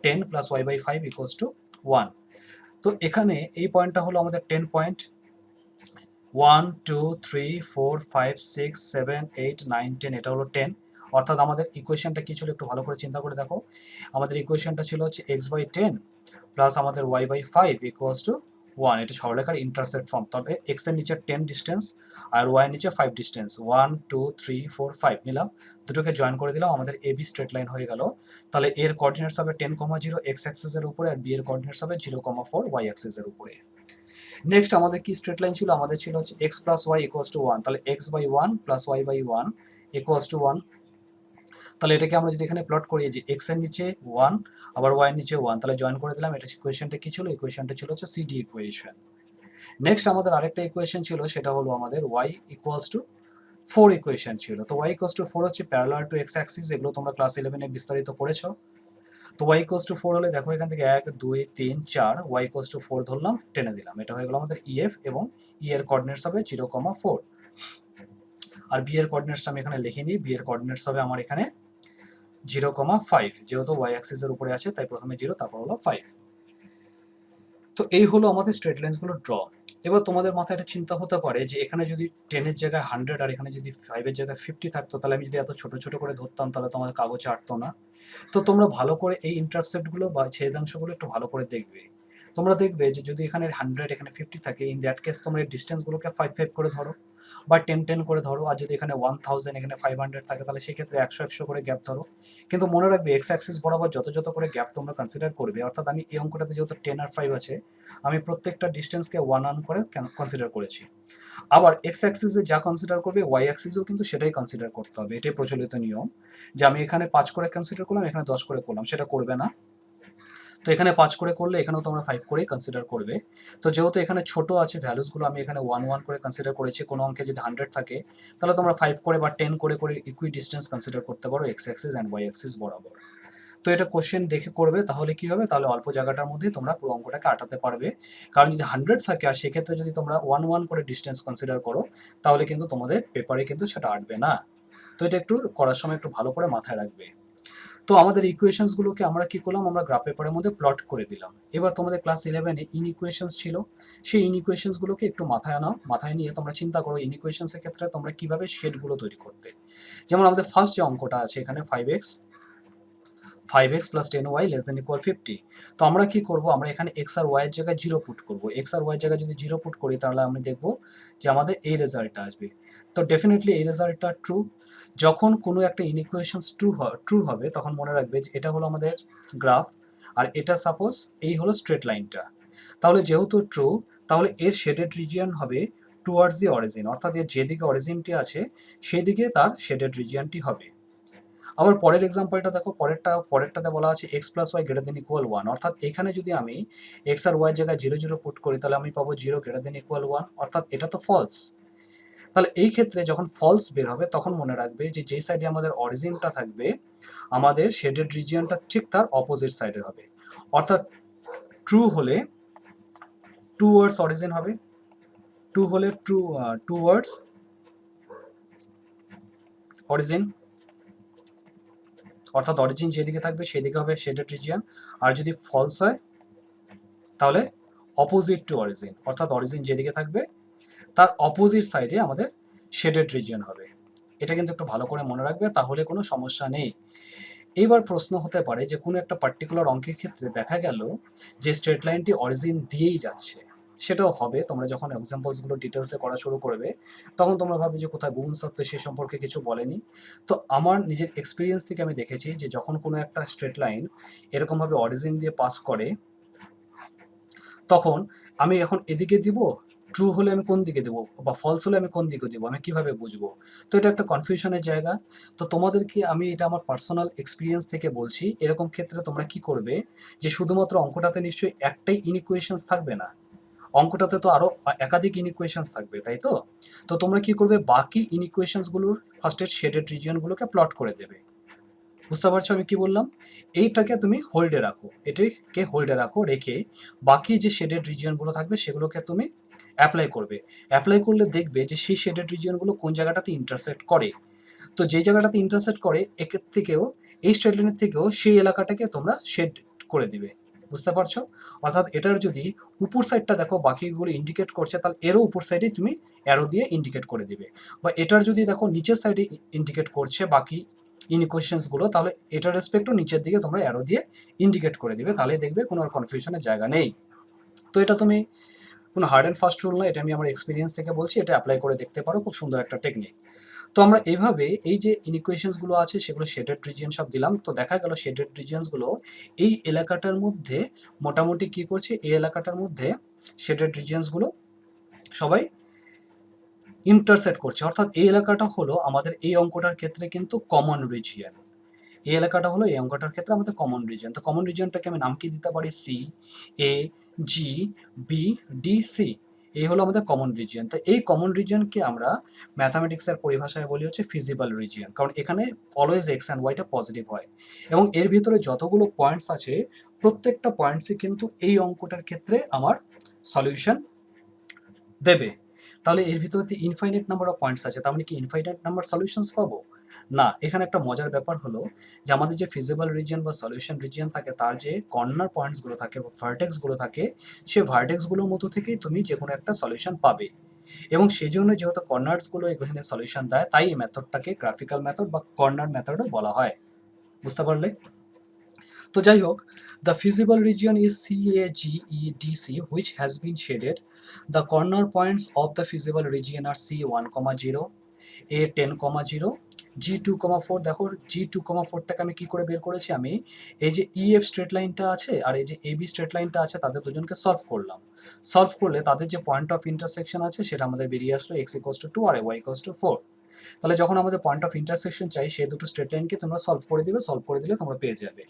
10 plus y by 5 equals to 1। তো এখানে এই পয়েন্টটা হলো আমাদের 10 পয়েন্ট, 1 2 3 4 5 6 7 8 9 10, এটা হলো 10। অর্থাৎ আমাদের ইকুয়েশনটা কি ছিল একটু ভালো করে চিন্তা করে দেখো। আমাদের ইকুয়েশনটা ছিল হচ্ছে এক্স বাই 10 প্লাস আমাদের ওয়াই বাই 5 ইকুয়ালস টু 1। এটা সরলরেখার ইন্টারসেক্ট ফর্ম। তবে এক্স এর নিচে 10 ডিস্টেন্স আর ওয়াই এর নিচে 5 ডিস্টেন্স, 1 2 3 4 5 নিলাম, দুটোকে জয়েন করে দিলাম, আমাদের এ বি স্ট্রেট লাইন হয়ে গেল। তাহলে এর কোঅর্ডিনেটস হবে 10, 0 এক্স অ্যাক্সিসের উপরে, আর বি এর কোঅর্ডিনেটস হবে 0, 4 ওয়াই অ্যাক্সিসের উপরে। নেক্সট আমাদের কি স্ট্রেট লাইন ছিল, আমাদের ছিল হচ্ছে x plus y equals to 1। তাহলে x by 1 plus y by 1 equals to 1। তাহলে এটাকে আমরা যদি এখানে প্লট করি যে এক্স এর নিচে 1 আবার ওয়াই এর নিচে 1, তাহলে জয়েন করে দিলাম। এটা ইকুয়েশনটা কি ছিল, ইকুয়েশনটা ছিল হচ্ছে সিডি ইকুয়েশন। নেক্সট আমাদের আরেকটা ইকুয়েশন ছিল, সেটা হলো আমাদের ওয়াই ইকুয়ালস টু 4 ইকুয়েশন ছিল। তো ওয়াই ইকুয়ালস টু 4 হচ্ছে প্যারালাল টু এক্স অ্যাক্সিস, এগুলো তোমরা ক্লাস 11 এ বিস্তারিত পড়েছো। তো ওয়াই ইকুয়ালস টু 4 হলে দেখো এখান থেকে 1 2 3 4, ওয়াই ইকুয়ালস টু 4 ধরলাম, টেনে দিলাম, এটা হয়ে গেল আমাদের ইএফ, এবং ই এর কোঅর্ডিনেটস হবে 0, 4। আর বি এর কোঅর্ডিনেটস আমি এখানে লিখিনি, বি এর কোঅর্ডিনেটস হবে আমার এখানে 0, 5, যেহেতু ওয়াই অ্যাক্সিসের উপরে আছে তাই প্রথমে 0 তারপর হলো 5। তো এই হলো আমাদের স্ট্রেট লাইনসগুলো ড্র। এবার তোমাদের মাথায় একটা চিন্তা হতে পারে যে এখানে যদি 10 এর জায়গায় 100 আর এখানে যদি 5 এর জায়গায় 50 থাকতো, তাহলে আমি যদি এত ছোট ছোট করে ধরতাম তাহলে তো আমাদের কাগজে আটতো না। তো তোমরা ভালো করে এই ইন্টারসেপ্টগুলো বা ছেদাংশগুলো একটু ভালো করে দেখবে। তোমরা দেখবে যে যদি এখানে 100 এখানে 50 থাকে, ইন দ্যাট কেস তোমরা এই ডিস্টেন্সগুলোকে 5 5 করে ধরো বা 10 10 করে ধরো। আর যদি এখানে 1000 এখানে 500 থাকে, তাহলে সেক্ষেত্রে 100 100 করে গ্যাপ ধরো। কিন্তু মনে রাখবে এক্স অ্যাক্সিস বরাবর যত যত করে গ্যাপ তোমরা কনসিডার করবে, অর্থাৎ আমি এই অঙ্কটাতে যেহেতু 10 আর 5 আছে, আমি প্রত্যেকটা ডিস্টেন্সকে 1 1 করে কনসিডার করেছি। আবার এক্স অ্যাক্সিসে যা কনসিডার করবে ওয়াই অ্যাক্সিসেও কিন্তু সেটাই কনসিডার করতে হবে। এটাই প্রচলিত নিয়ম, যে আমি এখানে 5 করে কনসিডার করলাম, এখানে 10 করে করলাম, সেটা করবে না। তো এখানে 5 করে করলে এখানেও তোমরা 5 করেই কনসিডার করবে। তো যেহেতু এখানে ছোট আছে ভ্যালুসগুলো, আমি এখানে 1 1 করে কনসিডার করেছি। কোনো অঙ্কে যদি 100 থাকে তাহলে তোমরা 5 করে বা 10 করে করে ইকুই ডিস্টেন্স কনসিডার করতে পারো x axis and y axis বরাবর। তো এটা কোশ্চেন দেখে করবে, তাহলে কি হবে, তাহলে অল্প জায়গাটার মধ্যে তোমরা পুরো অঙ্কটাকে আটাতে পারবে। কারণ যদি 100 থাকে আর সেক্ষেত্রে যদি তোমরা 1 1 করে ডিস্টেন্স কনসিডার করো, তাহলে কিন্তু তোমাদের পেপারে কিন্তু সেটা আটবে না। তো এটা একটু করার সময় একটু ভালো করে মাথায় রাখবে। তো আমাদের ইকুয়েশনসগুলোকে আমরা কি করলাম, আমরা গ্রাফ পেপারের মধ্যে প্লট করে দিলাম। এবার তোমাদের ক্লাস 11-এ ইনইকুয়েশনস ছিল, সেই ইনইকুয়েশনসগুলোকে একটু মাথায় আনাও। মাথায় নিয়ে তোমরা চিন্তা করো ইনইকুয়েশনসের ক্ষেত্রে তোমরা কিভাবে শেডগুলো তৈরি করতে। যেমন আমাদের ফার্স্ট যে অঙ্কটা আছে এখানে 5x plus 10y less than equal 50। তো আমরা কি করব, আমরা এখানে x আর y এর জায়গায় 0 পুট করব। x আর y এর জায়গায় যদি 0 পুট করি তাহলে আমরা দেখব যে আমাদের এই রেজাল্টটা আসবে। তো ডেফিনেটলি এই রেজাল্টটা ট্রু। যখন কোনো একটা ইনইকুয়েশনস ট্রু হবে তখন মনে রাখবে যে এটা হলো আমাদের গ্রাফ, আর এটা সাপোজ এই হলো স্ট্রেট লাইনটা। তাহলে যেহেতু ট্রু, তাহলে এর শেডেড রিজিয়ন হবে টুয়ার্ডস দি অরিজিন, অর্থাৎ এর যেদিকে অরিজিনটি আছে সেদিকে তার শেডেড রিজিয়নটি হবে। আবার পরের এক্সাম্পলটা দেখো, পরেরটাতে বলা আছে x plus y greater than equal 1, অর্থাৎ এখানে যদি আমি x আর y এর জায়গায় 0 0 পুট করি তাহলে আমি পাবো 0 গ্রেটার দেন ইকুয়াল 1, অর্থাৎ এটা তো ফলস। তাহলে এই ক্ষেত্রে যখন ফলস বের হবে তখন মনে রাখবে যে যেই সাইডে আমাদের অরিজিনটা থাকবে আমাদের শেডেড রিজিয়নটা ঠিক তার অপোজিট সাইডে হবে। অর্থাৎ ট্রু হলে টুয়ার্ডস অরিজিন হবে, ট্রু হলে টুয়ার্ডস অরিজিন, অর্থাৎ অরিজিন যেদিকে থাকবে সেদিকে হবে শেডেড রিজিয়ন। আর যদি ফলস হয় তাহলে অপোজিট টু অরিজিন, অর্থাৎ অরিজিন যেদিকে থাকবে তার অপোজিট সাইডে আমাদের শেডেড রিজিয়ন হবে। এটা কিন্তু একটু ভালো করে মনে রাখবে, তাহলে কোনো সমস্যা নেই। এইবার প্রশ্ন হতে পারে যে কোনো একটা পার্টিকুলার অঙ্কের ক্ষেত্রে দেখা গেল যে স্ট্রেট লাইনটি অরিজিন দিয়েই যাচ্ছে, সেটাও হবে। তোমরা যখন এক্সাম্পলসগুলো ডিটেলসে করা শুরু করবে তখন তোমরা ভাববে যে কোথায় বহুন সত্ত্বে সে সম্পর্কে কিছু বলেনি। তো আমার নিজের এক্সপিরিয়েন্স থেকে আমি দেখেছি যে যখন কোনো একটা স্ট্রেট লাইন এরকমভাবে অরিজিন দিয়ে পাস করে তখন আমি এখন এদিকে দিব ট্রু হলে আমি কোন দিকে দেবো বা ফলস হলে আমি কোন দিকে দেবো, আমি কিভাবে বুঝবো? তো এটা একটা কনফিউশনের জায়গা। তো তোমাদেরকে আমি এটা আমার পার্সোনাল এক্সপিরিয়েন্স থেকে বলছি, এরকম ক্ষেত্রে তোমরা কি করবে, যে শুধুমাত্র অঙ্কটাতে নিশ্চয়ই একটাই ইনইকুয়েশনস থাকবে না, অঙ্কটাতে তো আরো একাধিক ইনইকুয়েশনস থাকবে, তাই তো? তো তোমরা কি করবে, বাকি ইনইকুয়েশনসগুলোর ফার্স্টে শেডেড রিজিয়নগুলোকে প্লট করে দেবে। বুঝতে পারছো আমি কি বললাম? এইটাকে তুমি হোল্ডে রাখো, এটাকে হোল্ডে রাখো, রেখে বাকি যে শেডেড রিজিয়নগুলো থাকবে সেগুলোকে তুমি অ্যাপ্লাই করবে। অ্যাপ্লাই করলে দেখবে যে সেই শেডেড রিজিয়নগুলো কোন জায়গাটাতে ইন্টারসেক্ট করে। তো যেই জায়গাটাতে ইন্টারসেক্ট করে একের থেকেও, এই স্ট্রেট লাইনের থেকেও সেই এলাকাটাকে তোমরা শেড করে দিবে। বুঝতে পারছো? অর্থাৎ এটার যদি উপর সাইডটা দেখো বাকিগুলো ইন্ডিকেট করছে, তাহলে এরও উপর সাইডে তুমি অ্যারো দিয়ে ইন্ডিকেট করে দিবে। বা এটার যদি দেখো নিচের সাইডে ইন্ডিকেট করছে বাকি ইনইকুয়েশনসগুলো, তাহলে এটার রেসপেক্টও নিচের দিকে তোমরা অ্যারো দিয়ে ইন্ডিকেট করে দিবে, তাহলে দেখবে কোনো আর কনফিউশনের জায়গা নেই। তো এটা তুমি কোনো হার্ড অ্যান্ড ফাস্ট রুল না, এটা আমি আমার এক্সপিরিয়েন্স থেকে বলছি, এটা অ্যাপ্লাই করে দেখতে পারো, খুব সুন্দর একটা টেকনিক। তো আমরা এইভাবে এই যে ইনইকুয়েশনসগুলো আছে সেগুলো শেডেড রিজিয়ন সব দিলাম, তো দেখা গেল শেডেড রিজিয়নসগুলো এই এলাকাটার মধ্যে মোটামুটি কি করছে, এই এলাকাটার মধ্যে শেডেড রিজিয়নসগুলো সবাই ইন্টারসেক্ট করছে, অর্থাৎ এই এলাকাটা হলো আমাদের এই অঙ্কটার ক্ষেত্রে কিন্তু কমন রিজিয়ন। এই এলাকাটা হলো এই অঙ্কটার ক্ষেত্রে আমাদের কমন রিজিয়ন। তো কমন রিজিয়নটাকে আমি নাম কি দিতে পারি, সি, এ, জি, বি, ডি, সি। এই হলো আমাদের কমন রিজিয়ন। তো এই কমন রিজিয়নকে আমরা ম্যাথামেটিক্সের পরিভাষায় বলি হচ্ছে ফিজিবল রিজিয়ন, কারণ এখানে অলওয়েজ এক্স অ্যান্ড ওয়াইটা পজিটিভ হয় এবং এর ভিতরে যতগুলো পয়েন্টস আছে প্রত্যেকটা পয়েন্টসই কিন্তু এই অঙ্কটার ক্ষেত্রে আমার সলিউশন দেবে। তাহলে এর ভিতরে ইনফাইনাইট নাম্বার অফ পয়েন্টস আছে, তার মানে কি ইনফাইনাইট নাম্বার সলিউশনস পাবো? না, এখানে একটা মজার ব্যাপার হলো যে আমাদের যে ফিজিবল রিজিয়ন বা সলিউশন রিজিয়ন থাকে তার যে কর্নার পয়েন্টসগুলো থাকে বা ভার্টেক্সগুলো থাকে, সে ভার্টেক্সগুলোর মতো থেকেই তুমি যে কোনো একটা সলিউশন পাবে। এবং সেই জন্য যেহেতু কর্নার্সগুলো এখানে সলিউশন দেয়, তাই এই মেথডটাকে গ্রাফিক্যাল মেথড বা কর্নার মেথডও বলা হয়। বুঝতে পারলে? তো যাই হোক, the feasible region is CAGEDC which has been shaded. The corner points of the feasible region are C1, 0, A10, 0, G2, 4। দেখো G2, 4টাকে আমি কি করে বের করেছি, আমি এই যে EF স্ট্রেট লাইনটা আছে আর এই যে AB স্ট্রেট লাইনটা আছে তাদের দুজনকে সলভ করলাম। সলভ করলে তাদের যে পয়েন্ট অফ ইন্টারসেকশন আছে সেটা আমাদের বেরিয়ে আসলো x = 2 আর y = 4। তাহলে যখন আমাদের পয়েন্ট অফ ইন্টারসেকশন চাই সেই দুটো স্ট্রেট লাইনকে তোমরা সলভ করে দিবে, সলভ করে দিলে তোমরা পেয়ে যাবে।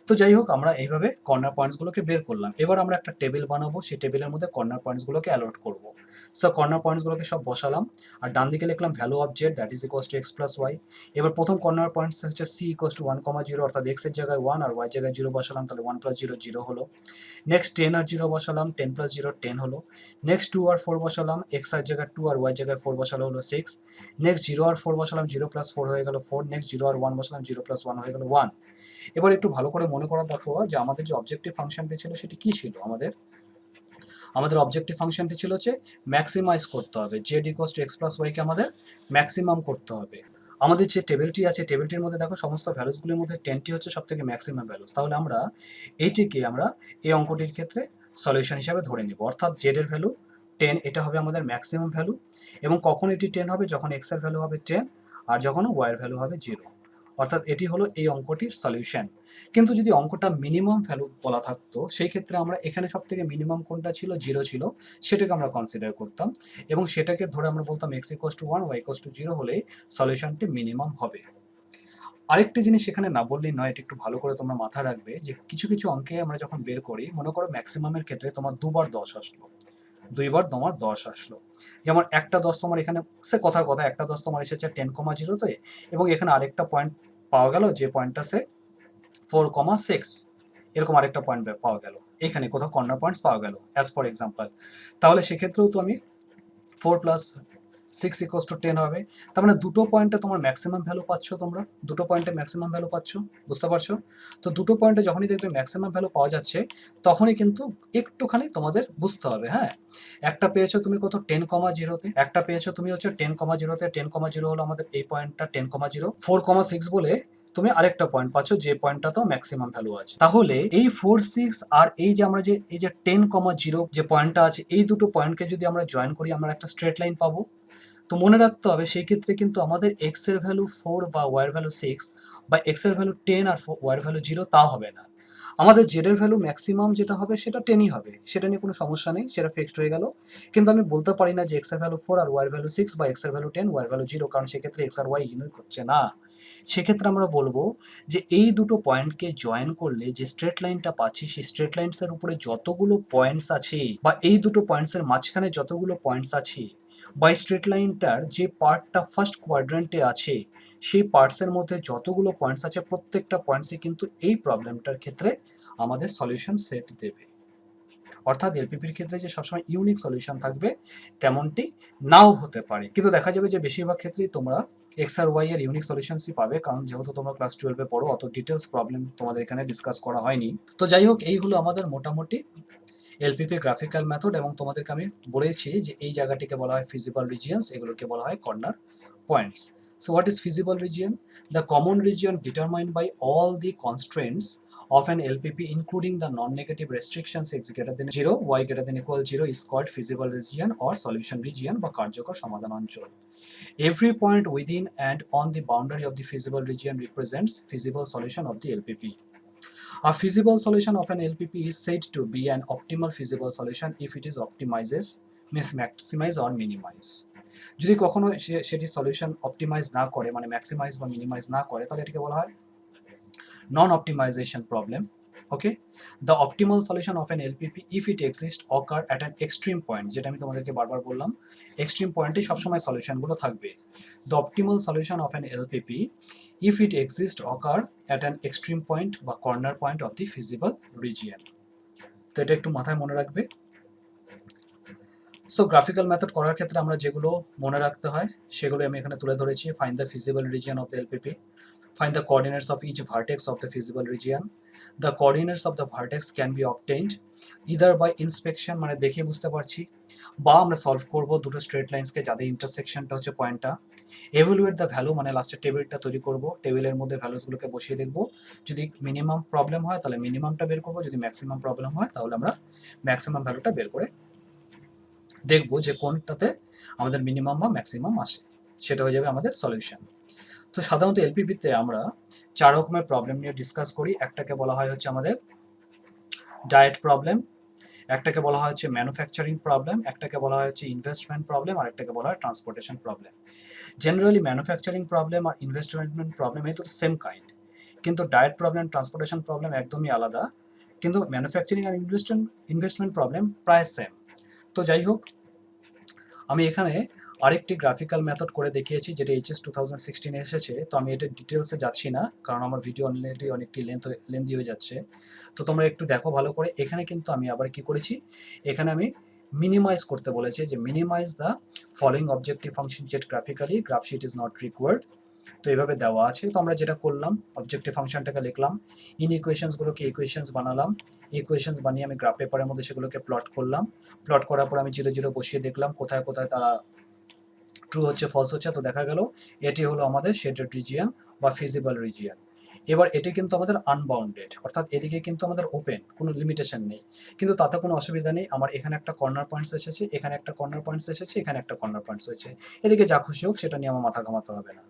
তো যাই হোক, আমরা এইভাবে কর্নার পয়েন্টসগুলোকে বের করলাম। এবার আমরা একটা টেবিল বানাবো, সেই টেবিলের মধ্যে কর্নার পয়েন্টসগুলোকে অ্যালট করব। সো কর্নার পয়েন্টসগুলোকে সব বসালাম আর ডান দিকে লিখলাম value of z that is equals to x plus y. এবার প্রথম কর্নার পয়েন্টস হচ্ছে সি ইকুয়ালস টু 1, 0, অর্থাৎ এক্স এর জায়গায় 1 আর ওয়াই জায়গায় 0 বসালাম, তাহলে 1 + 0 0 হলো। নেক্সট 10 আর 0 বসালাম, 10 + 0 10 হলো। নেক্সট 2 আর 4 বসালাম, এক্স এর জায়গায় 2 আর ওয়াই জায়গায় 4 বসালো, হলো 6। নেক্সট 0 আর 4 বসালাম, 0 + 4 হয়ে গেল 4। নেক্সট 0 আর 1 বসালাম, 0 + 1 হয়ে গেল 1। এবার একটু ভালো করে মনে করা দেখো যে আমাদের যে অবজেক্টিভ ফাংশনটি ছিল সেটি কি ছিল, আমাদের অবজেক্টিভ ফাংশনটি ছিল যে ম্যাক্সিমাইজ করতে হবে, Z equals to x plus ওয়াইকে আমাদের ম্যাক্সিমাম করতে হবে। আমাদের যে টেবিলটি আছে টেবিলটির মধ্যে দেখো সমস্ত ভ্যালুসগুলির মধ্যে 10টি হচ্ছে সব থেকে ম্যাক্সিমাম ভ্যালুস, তাহলে আমরা এইটিকে আমরা এই অঙ্কটির ক্ষেত্রে সলিউশন হিসাবে ধরে নিব, অর্থাৎ জেড এর ভ্যালু 10, এটা হবে আমাদের ম্যাক্সিমাম ভ্যালু। এবং কখন এটি 10 হবে, যখন এক্স এর ভ্যালু হবে 10 আর যখন ওয়াই এর ভ্যালু হবে 0, অর্থাৎ এটি হলো এই অঙ্কটির সলিউশন। কিন্তু যদি অঙ্কটা মিনিমাম ভ্যালু বলা থাকতো সেই ক্ষেত্রে আমরা এখানে সব থেকে মিনিমাম কোনটা ছিল, 0 ছিল, সেটাকে আমরা কনসিডার করতাম এবং সেটাকে ধরে আমরা বলতাম x = 1 y = 0 হলেই সলিউশনটি মিনিমাম হবে। আরেকটি জিনিস এখানে না বললেই নয়, এটা একটু ভালো করে তোমরা মাথায় রাখবে যে কিছু কিছু অঙ্কে আমরা যখন বের করি, মনে করো ম্যাক্সিমামের ক্ষেত্রে তোমার দুবার 10 আসলো, দুইবার তোমার 10 আসলো, যেমন একটা 10 তোমার এখানে সে কথার কথা একটা 10 তোমার এসেছে 10, 0তে এবং এখানে আরেকটা পয়েন্ট পাওয়া গেল যে পয়েন্টটা সে 4, 6, এরকম আরেকটা পয়েন্ট পাওয়া গেল, এখানে কোথাও কর্নার পয়েন্টস পাওয়া গেল অ্যাজ ফর এক্সাম্পল, তাহলে সেক্ষেত্রেও তো আমি 4 + 6 = 10 হবে। তার মানে দুটো পয়েন্টে তোমার ম্যাক্সিমাম ভ্যালু পাচ্ছ, তোমরা দুটো পয়েন্টে ম্যাক্সিমাম ভ্যালু পাচ্ছ, বুঝতে পারছো? তো দুটো পয়েন্টে যখনই দেখবে ম্যাক্সিমাম ভ্যালু পাওয়া যাচ্ছে তখনই কিন্তু একটুখানি তোমাদের বুঝতে হবে, হ্যাঁ। একটা পেয়েছো তুমি কত 10, 0তে, একটা পেয়েছো তুমি হচ্ছে 10, 0তে, 10, 0 হলো আমাদের এই পয়েন্টটা 10, 0, 4, 6 বলে তুমি আরেকটা পয়েন্ট পাচ্ছ যে পয়েন্টটাতেও ম্যাক্সিমাম ভ্যালু আছে। তাহলে এই 4, 6 আর এই যে আমরা যে এই যে 10, 0 যে পয়েন্টটা আছে, এই দুটো পয়েন্টকে যদি আমরা জয়েন করি আমরা একটা স্ট্রেট লাইন পাবো। তো মনে রাখতে হবে সেই ক্ষেত্রে কিন্তু আমাদের এক্স এর ভ্যালু 4 বা ওয়াই এর ভ্যালু 6 বা এক্স এর ভ্যালু 10 আর ওয়াই এর ভ্যালু 0 তা হবে না। আমাদের জেড এর ভ্যালু ম্যাক্সিমাম যেটা হবে সেটা 10ই হবে, সেটা নিয়ে কোনো সমস্যা নেই, সেটা ফিক্সড হয়ে গেল। কিন্তু আমি বলতে পারি না যে এক্স এর ভ্যালু 4 আর ওয়াই এর ভ্যালু 6 বা এক্স এর ভ্যালু 10 ওয়াই এর ভ্যালু 0, কারণ সেক্ষেত্রে এক্স আর ওয়াই ইউনিক হচ্ছে না। সেক্ষেত্রে আমরা বলবো যে এই দুটো পয়েন্টকে জয়েন করলে যে স্ট্রেট লাইনটা পাচ্ছি সেই স্ট্রেট লাইনসের উপরে যতগুলো পয়েন্টস আছে বা এই দুটো পয়েন্টসের মাঝখানে যতগুলো পয়েন্টস আছে বা স্ট্রেট লাইনটার যে পার্টটা ফার্স্ট কোয়াড্রেন্টে আছে সেই পার্টসের মধ্যে যতগুলো পয়েন্টস আছে প্রত্যেকটা পয়েন্টসই কিন্তু এই প্রবলেমটার ক্ষেত্রে আমাদের সলিউশন সেট দেবে। অর্থাৎ এলপিপির ক্ষেত্রে যে সবসময় ইউনিক সলিউশন থাকবে তেমনটি নাও হতে পারে, কিন্তু দেখা যাবে যে বেশিরভাগ ক্ষেত্রেই তোমরা এক্স আর ওয়াই এর ইউনিক সলিউশনসই পাবে, কারণ যেহেতু তোমরা ক্লাস 12-এ পড়ো অত ডিটেলস প্রবলেম তোমাদের এখানে ডিসকাস করা হয়নি। তো যাই হোক, এই হলো আমাদের মোটামুটি এলপিপি গ্রাফিক্যাল মেথড, এবং তোমাদেরকে আমি বলেছি যে এই জায়গাটিকে বলা হয় ফিজিবল রিজিয়নস, এগুলোকে বলা হয় corner points. So what is feasible region? The common region determined by all the constraints of an LPP including the non-negative restrictions x greater than 0, y greater than equal 0 is called feasible region or solution region বা কার্যকর সমাধান অঞ্চল. Every point within and on the boundary of the feasible region represents feasible solution of the LPP. A feasible solution of an LPP is said to be an optimal feasible solution if it is optimizes, means maximize or minimize. যদি কখনো সেটি solution optimise না করে, মানে maximise বা minimise না করে, তাহলে এটাকে বলা হয় non optimization problem. Okay, the optimal solution of an LPP if it exist occur at an extreme point, যেটা আমি তোমাদেরকে বারবার বললাম, এক্সট্রিম পয়েন্টে সবসময় সলিউশনগুলো থাকবে। The optimal solution of an LPP if it exist occur at an extreme point বা corner point of the feasible region. তো এটা একটু মাথায় মনে রাখবে। সো গ্রাফিক্যাল মেথড করার ক্ষেত্রে আমরা যেগুলো মনে রাখতে হয় সেগুলো আমি এখানে তুলে ধরেছি। Find the feasible region of the LPP, find the coordinates of each vertex of the feasible region. The coordinates of the vertex can be obtained either by inspection, মানে দেখে বুঝতে পারছি, বা আমরা সলভ করব দুটো স্ট্রেট লাইন্সকে যাদের ইন্টারসেকশনটা হচ্ছে পয়েন্টটা। এভালুয়েট দ্য ভ্যালু, মানে লাস্টে টেবিলটা তৈরি করব, টেবিলের মধ্যে ভ্যালুসগুলোকে বসিয়ে দেখব, যদি মিনিমাম প্রবলেম হয় তাহলে মিনিমামটা বের করব, যদি ম্যাক্সিমাম প্রবলেম হয় তাহলে আমরা ম্যাক্সিমাম ভ্যালুটা বের করে দেখব যে কোনটাতে আমাদের মিনিমাম বা ম্যাক্সিমাম আসে, সেটা হয়ে যাবে আমাদের সলিউশন। তো সাধারণত এলপিপিতে আমরা 4 রকমের প্রবলেম নিয়ে ডিসকাস করি। একটাকে বলা হয় হচ্ছে আমাদের ডায়েট প্রবলেম, একটাকে বলা হয় হচ্ছে ম্যানুফ্যাকচারিং প্রবলেম, একটাকে বলা হয় হচ্ছে ইনভেস্টমেন্ট প্রবলেম, আর একটাকে বলা হয় transportation problem. Generally manufacturing problem আর ইনভেস্টমেন্ট প্রবলেম এই দুটো সেম কাইন্ড, কিন্তু ডায়েট প্রবলেম, ট্রান্সপোর্টেশন প্রবলেম একদমই আলাদা, কিন্তু ম্যানুফ্যাকচারিং আর ইনভেস্টমেন্ট প্রবলেম প্রায় সেম। তো যাই হোক, আমি এখানে আরেকটি গ্রাফিক্যাল মেথড করে দেখিয়েছি যেটা এইচএস 2016 এসেছে। তো আমি এটা ডিটেলসে যাচ্ছি না, কারণ আমার ভিডিও অলরেডি অনেকটি লেন্থি হয়ে যাচ্ছে। তো তোমরা একটু দেখো ভালো করে। এখানে কিন্তু আমি আবার কি করেছি, এখানে আমি মিনিমাইজ করতে বলেছি, যে minimize the following objective function Z graphically, graph sheet is not required. তো এইভাবে দেওয়া আছে। তো আমরা যেটা করলাম, অবজেক্টিভ ফাংশনটাকে লিখলাম, ইন ইকুয়েশনসগুলোকে ইকুয়েশনস বানালাম, ইকুয়েশনস বানিয়ে আমি গ্রাফ পেপারের মধ্যে সেগুলোকে প্লট করলাম। প্লট করার পর আমি 0 0 বসিয়ে দেখলাম কোথায় কোথায় তারা ট্রু হচ্ছে ফলস হচ্ছে। তো দেখা গেল এটি হলো আমাদের শেডেড রিজিয়ন বা ফিজিবল রিজিয়ন। এবার এটি কিন্তু আমাদের আনবাউন্ডেড, অর্থাৎ এদিকে কিন্তু আমাদের ওপেন, কোনো লিমিটেশন নেই, কিন্তু তাতে কোনো অসুবিধা নেই। আমার এখানে একটা কর্নার পয়েন্টস এসেছে, এখানে একটা কর্নার পয়েন্টস এসেছে, এখানে একটা কর্নার পয়েন্টস হয়েছে, এদিকে যা খুশি হোক সেটা নিয়ে আমার মাথা ঘামাতে হবে না।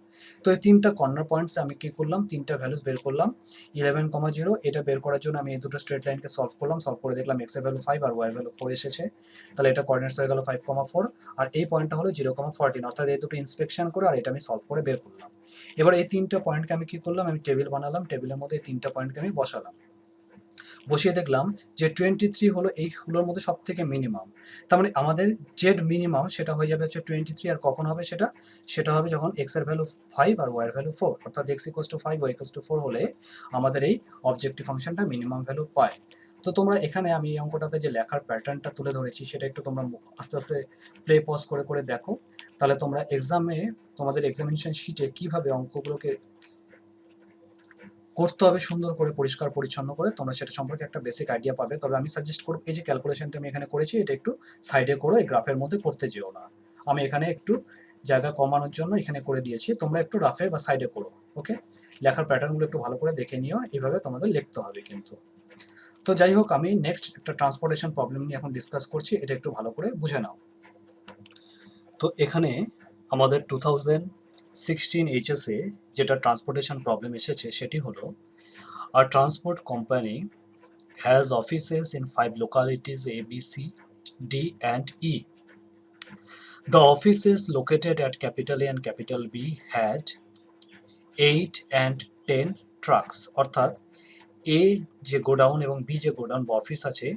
তো এই তিনটা কর্নার পয়েন্টসে আমি কি করলাম, তিনটা ভ্যালুস বের করলাম। 11,0, এটা বের করার জন্য আমি এই দুটো স্ট্রেট লাইনকে সলভ করলাম, সলভ করে দেখলাম এক্স এর ভ্যালু 5 আর ওয়াই এর ভ্যালু 4 এসেছে, তাহলে এটা কোঅর্ডিনেটস হয়ে গেল 5,4, আর এই পয়েন্টটা হলো 0,14, অর্থাৎ এই দুটো ইন্সপেকশন করে আর এটা আমি সলভ করে বের করলাম। এবার এই তিনটা পয়েন্টকে আমি কি করলাম, আমি টেবিল বানালাম, টেবিলের মধ্যে এই তিনটা পয়েন্টকে আমি বসালাম, বসিয়ে দেখলাম যে 23 হলো এইগুলোর মধ্যে সব থেকে মিনিমাম। তার মানে আমাদের জেড মিনিমাম সেটা হয়ে যাবে হচ্ছে 23, আর কখন হবে সেটা, সেটা হবে যখন এক্স এর ভ্যালু 5 আর ওয়াই এর ভ্যালু 4, অর্থাৎ x equals to 5 y equals to 4 হলে আমাদের এই অবজেক্টিভ ফাংশনটা মিনিমাম ভ্যালু পায়। তো তোমরা এখানে আমি এই অঙ্কটাতে যে লেখার প্যাটার্নটা তুলে ধরেছি সেটা একটু তোমরা আস্তে আস্তে প্লে পজ করে করে দেখো, তাহলে তোমরা এক্সামে তোমাদের এক্সামিনেশন শিটে কিভাবে অঙ্কগুলোকে করতে হবে সুন্দর করে পরিষ্কার পরিচ্ছন্ন করে, তোমরা সেটা সম্পর্কে একটা বেসিক আইডিয়া পাবে। তবে আমি সাজেস্ট করব এই যে ক্যালকুলেশনটা আমি এখানে করেছি এটা একটু সাইডে করো, এই গ্রাফের মধ্যে করতে যেও না। আমি এখানে একটু জায়গা কমানোর জন্য এখানে করে দিয়েছি, তোমরা একটু রাফে বা সাইডে করো। ওকে, লেখার প্যাটার্নগুলো একটু ভালো করে দেখে নিও, এইভাবে তোমাদের লিখতে হবে কিন্তু। তো যাই হোক, আমি নেক্সট একটা ট্রান্সপোর্টেশন প্রবলেম নিয়ে এখন ডিসকাস করছি, এটা একটু ভালো করে বুঝে নাও। তো এখানে আমাদের 2016 এইচএসে যেটা ট্রান্সপোর্টেশন প্রবলেম এসেছে সেটি হলো আর transport company has offices in 5 localities A, B, C, D and E. The offices located at capital A and capital B had 8 and 10 trucks. অর্থাৎ A যে গোডাউন এবং B যে গোডাউন বা অফিস আছে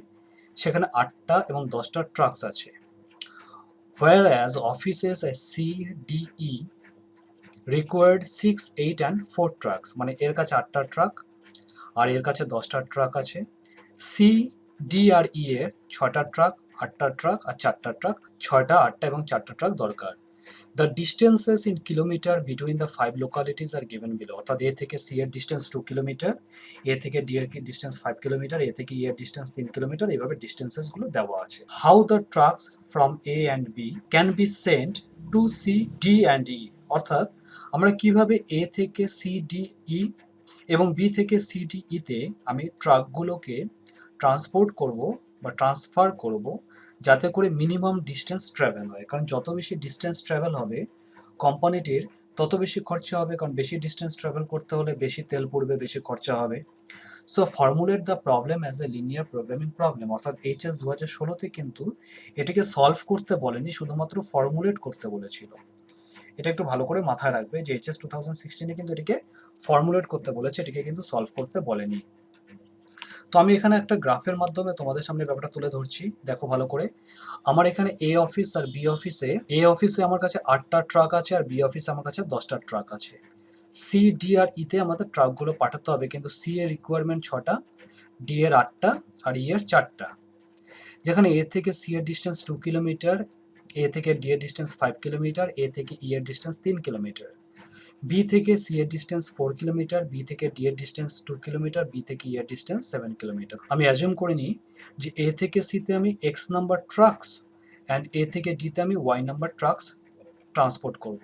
সেখানে 8টা এবং 10টা ট্রাকস আছে। Whereas offices at C, D, E required 6, 8 and 4 trucks. মানে এর কাছে 8টা ট্রাক আর এর কাছে 10টা ট্রাক আছে। সি, ডি আর ই এর 6টা ট্রাক, 8টা ট্রাক আর 4টা ট্রাক, 6টা, 8টা এবং 4টা ট্রাক দরকার। The distances in kilometre between the 5 localities are given below. অর্থাৎ এ থেকে সি এর ডিস্টেন্স 2 কিলোমিটার, এ থেকে ডি এর ডিস্টেন্স 5 কিলোমিটার, এ থেকে ই এর ডিস্টেন্স 3 কিলোমিটার, এইভাবে ডিস্টেন্সেসগুলো দেওয়া আছে। How the trucks from A and B can be sent to C, D and E. অর্থাৎ আমরা কিভাবে এ থেকে সি, ডি, ই এবং বি থেকে সি, ডি, ইতে আমি ট্রাকগুলোকে ট্রান্সপোর্ট করব বা ট্রান্সফার করব যাতে করে মিনিমাম ডিস্টেন্স ট্রাভেল হয়। কারণ যত বেশি ডিস্টেন্স ট্রাভেল হবে কোম্পানিটির তত বেশি খরচা হবে, কারণ বেশি ডিস্টেন্স ট্রাভেল করতে হলে বেশি তেল পড়বে, বেশি খরচা হবে। So formulate the problem as a linear programming problem. অর্থাৎ এইচএস 2016তে কিন্তু এটিকে সলভ করতে বলেনি, শুধুমাত্র ফর্মুলেট করতে বলেছিল। এটা একটু ভালো করে মাথায় রাখবে যে এইচএস 2016-এ কিন্তু এটিকে ফর্মুলেট করতে বলেছে, এটিকে কিন্তু সলভ করতে বলেনি। তো আমি এখানে একটা গ্রাফের মাধ্যমে তোমাদের সামনে ব্যাপারটা তুলে ধরছি, দেখো ভালো করে। আমার এখানে এ অফিস আর বি অফিসে, এ অফিসে আমার কাছে 8টা ট্রাক আছে আর বি অফিসে আমার কাছে 10টা ট্রাক আছে। সি, ডি আর ইতে আমাদের ট্রাকগুলো পাঠাতে হবে, কিন্তু সি এর রিকোয়ারমেন্ট 6টা, ডি এর 8টা আর ই এর 4টা। যেখানে এ থেকে সি এর ডিস্টেন্স 2 কিলোমিটার, এ থেকে ডি এর ডিস্টেন্স 5 কিলোমিটার, এ থেকে ই এর ডিস্টেন্স 3 কিলোমিটার, বি থেকে সি এর ডিস্টেন্স 4 কিলোমিটার, বি থেকে ডি এর ডিস্টেন্স 2 কিলোমিটার, বি থেকে ই এর ডিস্টেন্স 7 কিলোমিটার। আমি অ্যাজিউম করে নিই যে এ থেকে সিতে আমি x number trucks and a থেকে ডিতে আমি ওয়াই নাম্বার ট্রাকস ট্রান্সপোর্ট করব।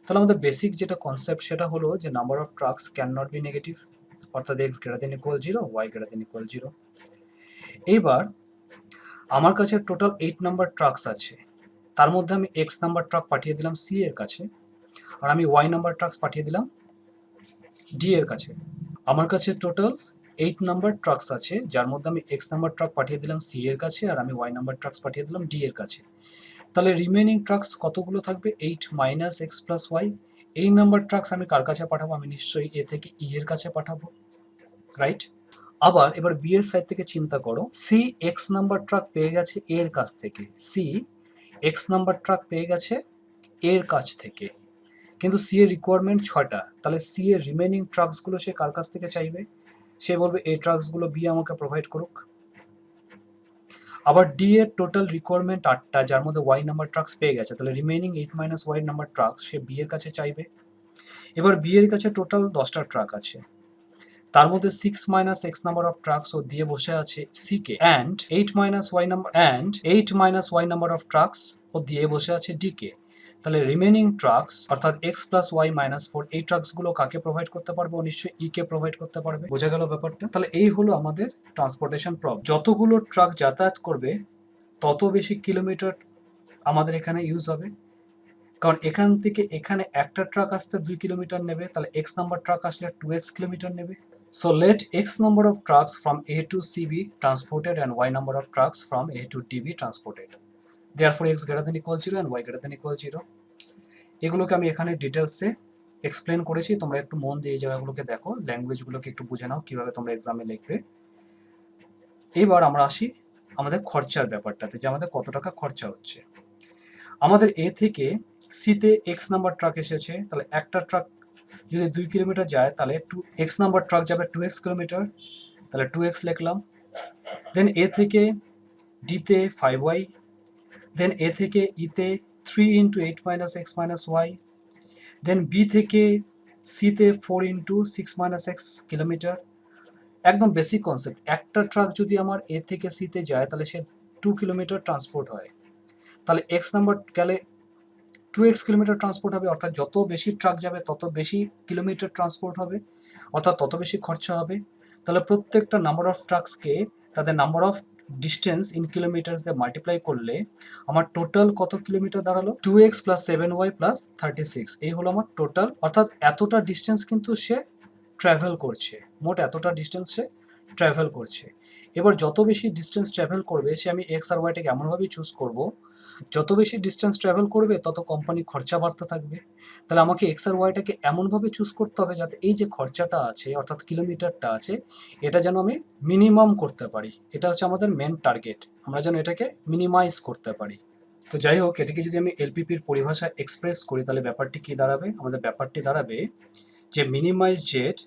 তাহলে আমাদের বেসিক যেটা কনসেপ্ট সেটা হলো যে number of trucks can not be negative, অর্থাৎ x greater than equal 0, y greater than equal 0। এইবার আমার কাছে টোটাল 8 নাম্বার ট্রাকস আছে, তার মধ্যে আমি এক্স নাম্বার ট্রাক পাঠিয়ে দিলাম সি এর কাছে আর আমি ওয়াই নাম্বার ট্রাকস পাঠিয়ে দিলাম ডি এর কাছে। আমার কাছে টোটাল 8 নাম্বার ট্রাকস আছে, যার মধ্যে আমি এক্স নাম্বার ট্রাক পাঠিয়ে দিলাম সি এর কাছে আর আমি ওয়াই নাম্বার ট্রাকস পাঠিয়ে দিলাম ডি এর কাছে। তাহলে রিমেনিং ট্রাকস কতগুলো থাকবে? 8 মাইনাস এক্স প্লাস ওয়াই। এই নাম্বার ট্রাকস আমি কার কাছে পাঠাবো? আমি নিশ্চয়ই এ থেকে ই এর কাছে পাঠাবো, রাইট? আবার এবার বি এর সাইড থেকে চিন্তা করো, সি এক্স নাম্বার ট্রাক পেয়ে গেছে এর কাছ থেকে, সি এক্স নাম্বার ট্রাক পেয়ে গেছে এর কাছ থেকে, কিন্তু সি এর রিকোয়ারমেন্ট 6টা। তাহলে সি এর রিমেনিং ট্রাকসগুলো সে কার কাছ থেকে চাইবে? সে বলবে এই ট্রাকসগুলো বি আমাকে প্রোভাইড করুক। আবার ডি এর টোটাল রিকোয়ারমেন্ট 8টা, যার মধ্যে ওয়াই নাম্বার ট্রাকস পেয়ে গেছে, তাহলে remaining 8 minus y number trucks সে বি এর কাছে চাইবে। এবার বি এর কাছে টোটাল 10টা ট্রাক আছে, তার মধ্যে 6 minus x number of trucks ও দিয়ে বসে আছে সি কে, and 8 minus y number of trucks ও দিয়ে বসে আছে ডি কে। তাহলে রিমেনিং ট্রাকস অর্থাৎ এক্স প্লাস ওয়াই মাইনাস 4, এই ট্রাকসগুলো কাকে প্রোভাইড করতে পারবে? ও নিশ্চয়ই ই কে প্রোভাইড করতে পারবে। বোঝা গেল ব্যাপারটা? তাহলে এই হলো আমাদের ট্রান্সপোর্টেশন প্রবলেম। যতগুলো ট্রাক যাতায়াত করবে তত বেশি কিলোমিটার আমাদের এখানে ইউজ হবে, কারণ এখান থেকে এখানে একটা ট্রাক আসতে 2 কিলোমিটার নেবে, তাহলে এক্স নাম্বার ট্রাক আসলে 2x কিলোমিটার নেবে। So let x number of trucks from A to C be transported and y number of trucks from A to D be transported. Therefore x greater than equal 0 and y greater than equal 0. এগুলোকে আমি এখানে ডিটেলসে explain করেছি, তোমরা একটু মন দিয়ে এই জায়গাগুলোকে দেখো, ল্যাঙ্গুয়েজগুলোকে একটু বুঝে নাও কিভাবে তোমরা এক্সামে লিখবে। এইবার আমরা আসি আমাদের খরচার ব্যাপারটাতে, যে আমাদের কত টাকা খরচা হচ্ছে। আমাদের এ থেকে সিতে এক্স নাম্বার ট্রাক এসেছে, তাহলে একটা ট্রাক যদি 2 কিলোমিটার যায় তাহলে এক্স নাম্বার ট্রাক যাবে 2x কিলোমিটার, তাহলে 2x লিখলাম। দেন এ থেকে ডিতে 5y, দেন এ থেকে ইতে 3 into 8 minus x minus y, then B থেকে সিতে 4 ইন্টু 6 মাইনাস এক্স কিলোমিটার। একদম বেসিক কনসেপ্ট, একটা ট্রাক যদি আমার এ থেকে সিতে যায় তাহলে সে 2 কিলোমিটার ট্রান্সপোর্ট হয়, তাহলে এক্স নাম্বার গেলে 2x কিলোমিটার ট্রান্সপোর্ট হবে, অর্থাৎ যত বেশি ট্রাক যাবে তত বেশি কিলোমিটার ট্রান্সপোর্ট হবে, অর্থাৎ তত বেশি খরচা হবে। তাহলে প্রত্যেকটা নাম্বার অফ ট্রাকসকে তাদের number of distance in kilometre দিয়ে মাল্টিপ্লাই করলে আমার টোটাল কত কিলোমিটার দাঁড়ালো 2x প্লাস 7y প্লাস 36। এই হলো আমার টোটাল, অর্থাৎ এতটা ডিস্টেন্স কিন্তু সে ট্রাভেল করছে, মোট এতটা ডিস্টেন্স সে ট্রাভেল করছে। এবার যত বেশি ডিস্টেন্স ট্রাভেল করবে সে আমি এক্স আর ওয়াইটাকে এমনভাবেই চুজ করব, যত বেশি ডিস্টেন্স ট্রাভেল করবে তত কোম্পানি খরচা বাড়তে থাকবে। তাহলে আমাকে এক্স আর ওয়াইটাকে এমনভাবে চুজ করতে হবে যাতে এই যে খরচাটা আছে অর্থাৎ কিলোমিটারটা আছে এটা যেন আমি মিনিমাম করতে পারি। এটা হচ্ছে আমাদের মেন টার্গেট, আমরা যেন এটাকে মিনিমাইজ করতে পারি। তো যাই হোক, এটাকে যদি আমি এলপিপির পরিভাষায় এক্সপ্রেস করি তাহলে ব্যাপারটি কি দাঁড়াবে, আমাদের ব্যাপারটি দাঁড়াবে যে minimize z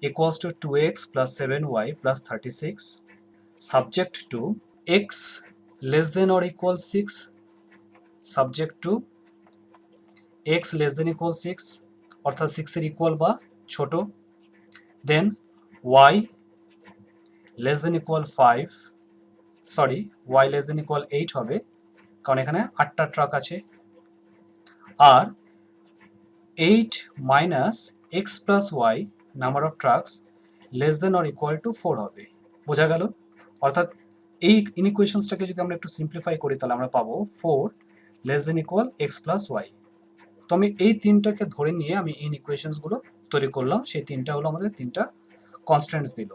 equals to 2x plus 7y plus 36 subject to x less than or equal 6, subject to x less than equal 6 অর্থাৎ 6 এর ইকুয়াল বা ছোট, দেন y less than equal 5, sorry y less than equal 8 হবে কারণ এখানে 8টা truck আছে, আর 8 minus x plus y number of trucks less than or equal to 4 হবে। বোঝা গেল? অর্থাৎ এই ইনইকুয়েশনসটাকে যদি আমরা একটু সিম্পলিফাই করি তাহলে আমরা পাবো 4 less than equal x plus y. তো আমি এই তিনটাকে ধরে নিয়ে আমি ইনইকুয়েশনসগুলো তৈরি করলাম, সেই তিনটা হলো আমাদের তিনটা কনস্ট্যান্টস দিল।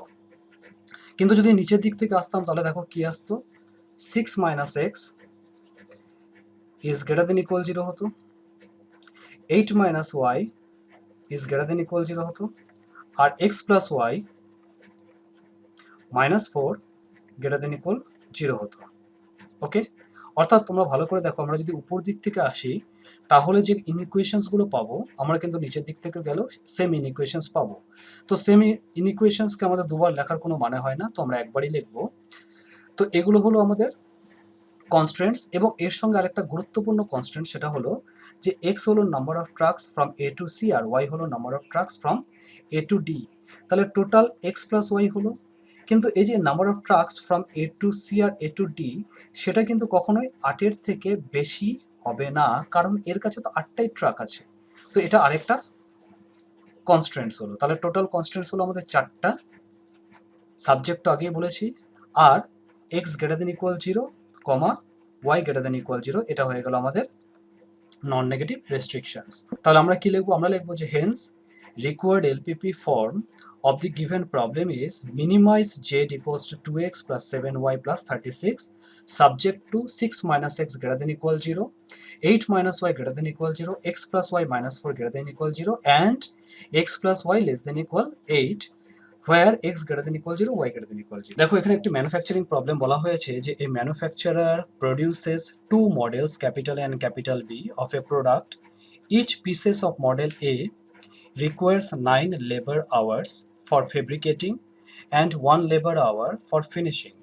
কিন্তু যদি নিচের দিক থেকে আসতাম তাহলে দেখো কি আসতো, 6 minus x is greater than equal 0 হতো, 8 minus y is greater than equal 0 হতো, আর x plus y minus 4 greater than equal 0 হতো। ওকে, অর্থাৎ তোমরা ভালো করে দেখো, আমরা যদি উপর দিক থেকে আসি তাহলে যে ইনইকুয়েশনসগুলো পাবো আমরা কিন্তু নিচের দিক থেকে গেলেও সেম ইনইকুয়েশনস পাবো। তো সেম ইনইকুয়েশনসকে আমাদের দুবার লেখার কোনো মানে হয় না, তো আমরা একবারই লিখবো। তো এগুলো হলো আমাদের কনস্ট্যান্টস, এবং এর সঙ্গে আরেকটা গুরুত্বপূর্ণ কনস্ট্যান্ট সেটা হলো যে এক্স হলো number of trucks from A to C আর ওয়াই হলো number of trucks from A to D. তাহলে টোটাল এক্স প্লাস ওয়াই হলো, কিন্তু এই যে number of trucks from A to C আর এ টু ডি সেটা কিন্তু কখনোই 8-এর থেকে বেশি হবে না, কারণ এর কাছে তো 8টাই ট্রাক আছে। তো এটা আরেকটা কনস্ট্যান্টস হলো। তাহলে টোটাল কনস্ট্যান্টস হলো আমাদের 4টা, সাবজেক্ট তো আগেই বলেছি, আর এক্স গ্রেটার দেন ইকুয়াল 0, কমা ওয়াই গ্রেটার দেন ইকুয়াল 0, এটা হয়ে গেল আমাদের নন নেগেটিভ রেস্ট্রিকশনস। তাহলে আমরা কি লিখবো, আমরা লিখবো যে Haynes required LPP form of the given problem is minimize z equals to 2x plus 7y plus 36 subject to 6 minus x greater than equal 0, 8 minus y greater than equal 0, x plus y minus 4 greater than equal 0, and x plus y less than equal 8 where x greater than equal 0, y greater than equal 0. দেখো এখানে একটি manufacturing problem বলা হয়েছে যে a manufacturer produces two models capital A and capital B of a product. Each pieces of model A requires 9 labor hours for fabricating and 1 labor hour for finishing.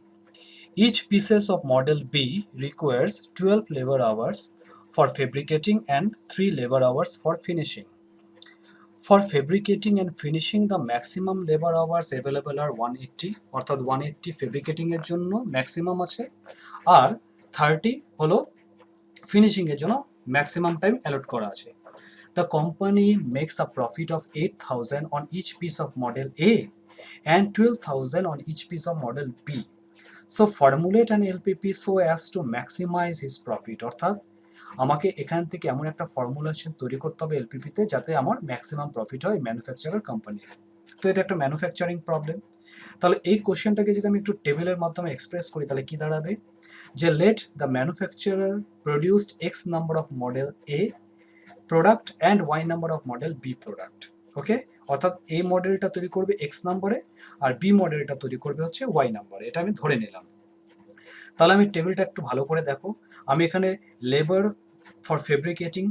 Each pieces of model B requires 12 labor hours for fabricating and 3 labor hours for finishing. For fabricating and finishing the maximum labor hours available are 180, অর্থাৎ 180 fabricating এর জন্য maximum আছে, আর 30 হলো finishing এর জন্য maximum time a lot করা আছে। The company makes a profit of 8,000 on each piece of model A and 12,000 on each piece of model B. So formulate an LPP so as to maximize his profit. অর্থাৎ আমাকে এখান থেকে এমন একটা formulation তৈরি করতে হবে এলপিপিতে যাতে আমার ম্যাক্সিমাম প্রফিট হয় ম্যানুফ্যাকচারার কোম্পানি। তো এটা একটা ম্যানুফ্যাকচারিং প্রবলেম। তাহলে এই কোশ্চেনটাকে যদি আমি একটু টেবিলের মাধ্যমে এক্সপ্রেস করি তাহলে কি দাঁড়াবে, যে let the manufacturer produced x number of model A product and y number of model B product. Okay, অর্থাৎ এই মডেলটা তৈরি করবে এক্স নাম্বারে আর বি মডেলটা তৈরি করবে হচ্ছে ওয়াই নাম্বারে, এটা আমি ধরে নিলাম। তাহলে আমি টেবিলটা একটু ভালো করে দেখো, আমি এখানে লেবার ফর ফেব্রিকেটিং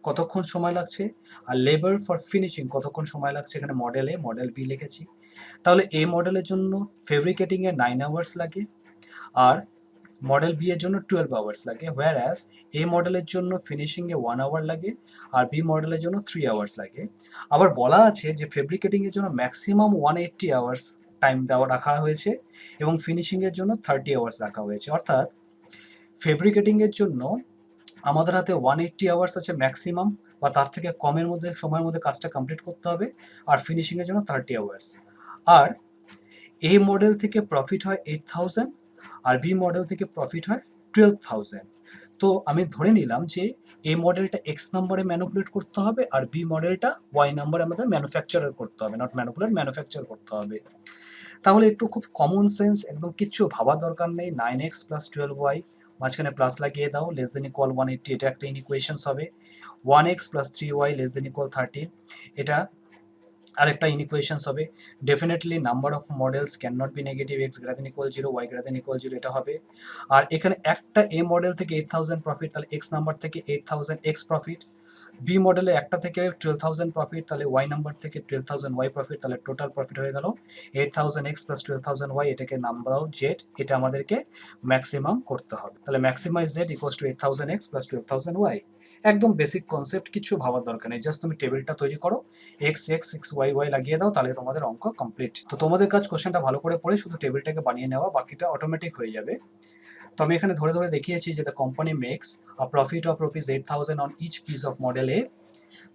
কতক্ষণ সময় লাগছে আর লেবার ফর ফিনিশিং কতক্ষণ সময় লাগছে এখানে মডেল এ মডেল বি লিখেছি। তাহলে এ মডেলের জন্য ফেব্রিকেটিংয়ে 9 আওয়ার্স লাগে আর মডেল বি এর জন্য 12 আওয়ার্স লাগে, হোয়ার অ্যাজ এ মডেলের জন্য ফিনিশিংয়ে 1 আওয়ার লাগে আর বি মডেলের জন্য 3 আওয়ার্স লাগে। আবার বলা আছে যে ফেব্রিকেটিংয়ের জন্য ম্যাক্সিমাম 180 আওয়ার্স টাইম দেওয়া রাখা হয়েছে এবং ফিনিশিংয়ের জন্য 30 আওয়ার্স রাখা হয়েছে। অর্থাৎ ফেব্রিকেটিংয়ের জন্য আমাদের হাতে 180 আওয়ার্স আছে ম্যাক্সিমাম, বা তার থেকে কমের মধ্যে সময়ের মধ্যে কাজটা কমপ্লিট করতে হবে, আর ফিনিশিংয়ের জন্য 30 আওয়ার্স। আর এই মডেল থেকে প্রফিট হয় 8,000 আর বি মডেল থেকে প্রফিট হয় 12,000। তো আমি ধরে নিলাম যে এ মডেলটা এক্স নাম্বারে ম্যানুপুলেট করতে হবে আর বি মডেলটা ওয়াই নাম্বারে আমাদের ম্যানুফ্যাকচারার করতে হবে, নট ম্যানুপুলেট, ম্যানুফ্যাকচার করতে হবে। তাহলে একটু খুব কমন সেন্স, একদম কিচ্ছু ভাবার দরকার নেই। 9x প্লাস 12y, মাঝখানে প্লাস লাগিয়ে দাও, লেস দেন ইকুয়াল 180, এটা একটা ইনইকুয়েশনস হবে। 1x plus 3y less than equal 30, এটা আরেকটা ইনইকুয়েশনস হবে। Definitely number of models can not be negative, x greater than equal 0, y greater than equal 0, এটা হবে। আর এখানে একটা এ মডেল থেকে 8,000 প্রফিট, তাহলে এক্স নাম্বার থেকে 8,000 এক্স প্রফিট। বি মডেলে একটা থেকে 12,000 প্রফিট, তাহলে ওয়াই নাম্বার থেকে 12,000 ওয়াই প্রফিট, তাহলে টোটাল প্রফিট হয়ে গেল 8,000 এক্স প্লাস 12,000 ওয়াই, এটাকে নাম দাও জেড, এটা আমাদেরকে ম্যাক্সিমাম করতে হবে। তাহলে maximize z equals to 8,000 x plus 12,000 y. একদম বেসিক কনসেপ্ট, কিছু ভাবার দরকার নেই, জাস্ট তুমি টেবিলটা তৈরি করো, x x x y y লাগিয়ে দাও, তাহলে তোমাদের অঙ্ক কমপ্লিট। তো তোমাদের কাজ কোশ্চেনটা ভালো করে পড়ে শুধু টেবিলটাকে বানিয়ে নেওয়া, বাকিটা অটোমেটিক হয়ে যাবে। তো আমি এখানে ধরে ধরে দেখিয়েছি যে the company makes a profit of rupees 8,000 on each piece of model A.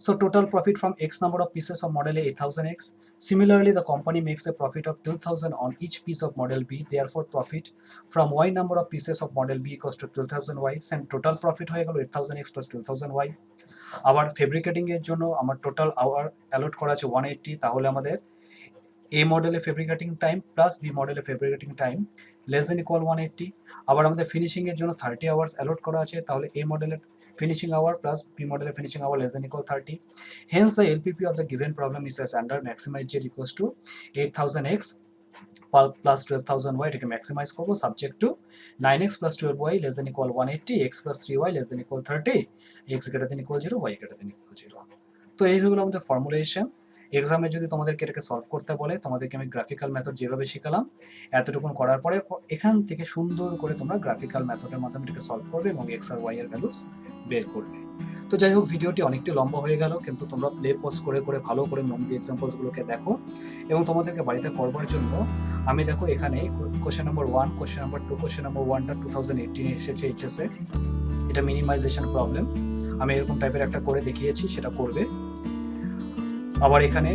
So total profit from X number of pieces of model A 8,000X. Similarly, the company makes a profit of 12,000 on each piece of model B. Therefore, profit from Y number of pieces of model B equals to 12,000Y. And total profit হয়ে গেল 8,000X plus 12,000Y. আবার ফেব্রিকেটিং এর জন্য আমার total hour a lot করা আছে 180, তাহলে আমাদের এ মডেলে ফেব্রিকেটিং টাইম প্লাস বি মডেলে ফেব্রিকেটিং টাইম লেস দেন ইকুয়াল 180। আবার আমাদের ফিনিশিং এর জন্য 30 আওয়ার্স অ্যালট করা আছে, তাহলে এ মডেলের finishing hour plus B model finishing hour less than equal 30. Hence the LPP of the given problem is as under maximize Z equals to 8,000x plus 12,000y, এটাকে maximize করব subject to 9x plus 12y less than equal 180, x plus 3y less than equal 30, x greater than equal 0, y greater than equal 0. তো এই হলো আমাদের formulation. এক্সামে যদি তোমাদেরকে এটাকে সলভ করতে বলে, তোমাদেরকে আমি গ্রাফিক্যাল মেথড যেভাবে শিখালাম এতটুকুন করার পরে এখান থেকে সুন্দর করে তোমরা গ্রাফিক্যাল মেথডের মাধ্যমে এটাকে সলভ করবে এবং এক্স আর ওয়াই এর ভ্যালুস বের করবে। তো যাই হোক, ভিডিওটি অনেকটি লম্বা হয়ে গেল, কিন্তু তোমরা প্লে পজ করে করে ভালো করে মন দিয়ে এক্সাম্পলসগুলোকে দেখো এবং তোমাদেরকে বাড়িতে করবার জন্য আমি দেখো এখানে question number 1, question number 2, question number 1টা 2018 এসেছে এইচএসএ, এটা মিনিমাইজেশন প্রবলেম, আমি এরকম টাইপের একটা করে দেখিয়েছি, সেটা করবে। আবার এখানে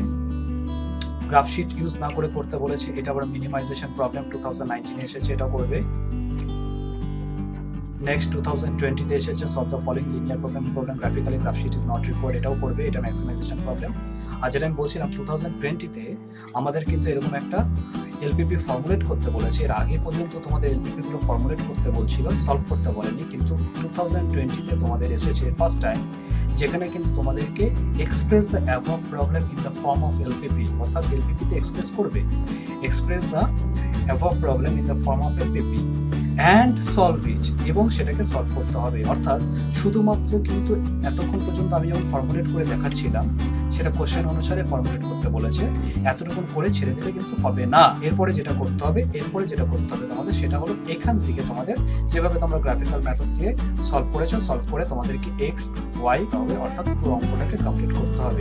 গ্রাফশিট ইউজ না করে করতে বলেছে, এটা আবার মিনিমাইজেশন প্রবলেম 2019 এসেছে, এটা করবে। নেক্সট 2020 তে এসেছে solve the following linear problem graphically, graph sheet is not required, এটাও করবে, এটা ম্যাক্সিমাইজেশন প্রবলেম। আর যেটা আমি বলছিলাম 2020 তে আমাদের কিন্তু এরকম একটা এলপিপি ফর্মুলেট করতে বলেছে, এর আগে পর্যন্ত তোমাদের এলপিপি গুলো ফর্মুলেট করতে বলছিল, সলভ করতে বলেনি, কিন্তু 2020 তে তোমাদের এসেছে ফার্স্ট টাইম, যেখানে কিন্তু তোমাদেরকে express the above problem in the form of LPP, অর্থাৎ এলপিপি তে এক্সপ্রেস করবে, express the above problem in the form of LPP and solve it, এবং সেটাকে সলভ করতে হবে। অর্থাৎ শুধুমাত্র কিন্তু এতক্ষণ পর্যন্ত আমি যেমন ফর্মুলেট করে দেখাচ্ছিলাম সেটা কোশ্চেন অনুসারে ফর্মুলেট করতে বলেছে, এতটুকুন করে ছেড়ে দিলে কিন্তু হবে না। এরপরে যেটা করতে হবে তোমাদের সেটা হলো এখান থেকে তোমাদের যেভাবে তোমরা গ্রাফিক্যাল মেথড দিয়ে সলভ করেছো, সলভ করে তোমাদেরকে এক্স ওয়াই হবে, অর্থাৎ পুরো অঙ্কটাকে কমপ্লিট করতে হবে।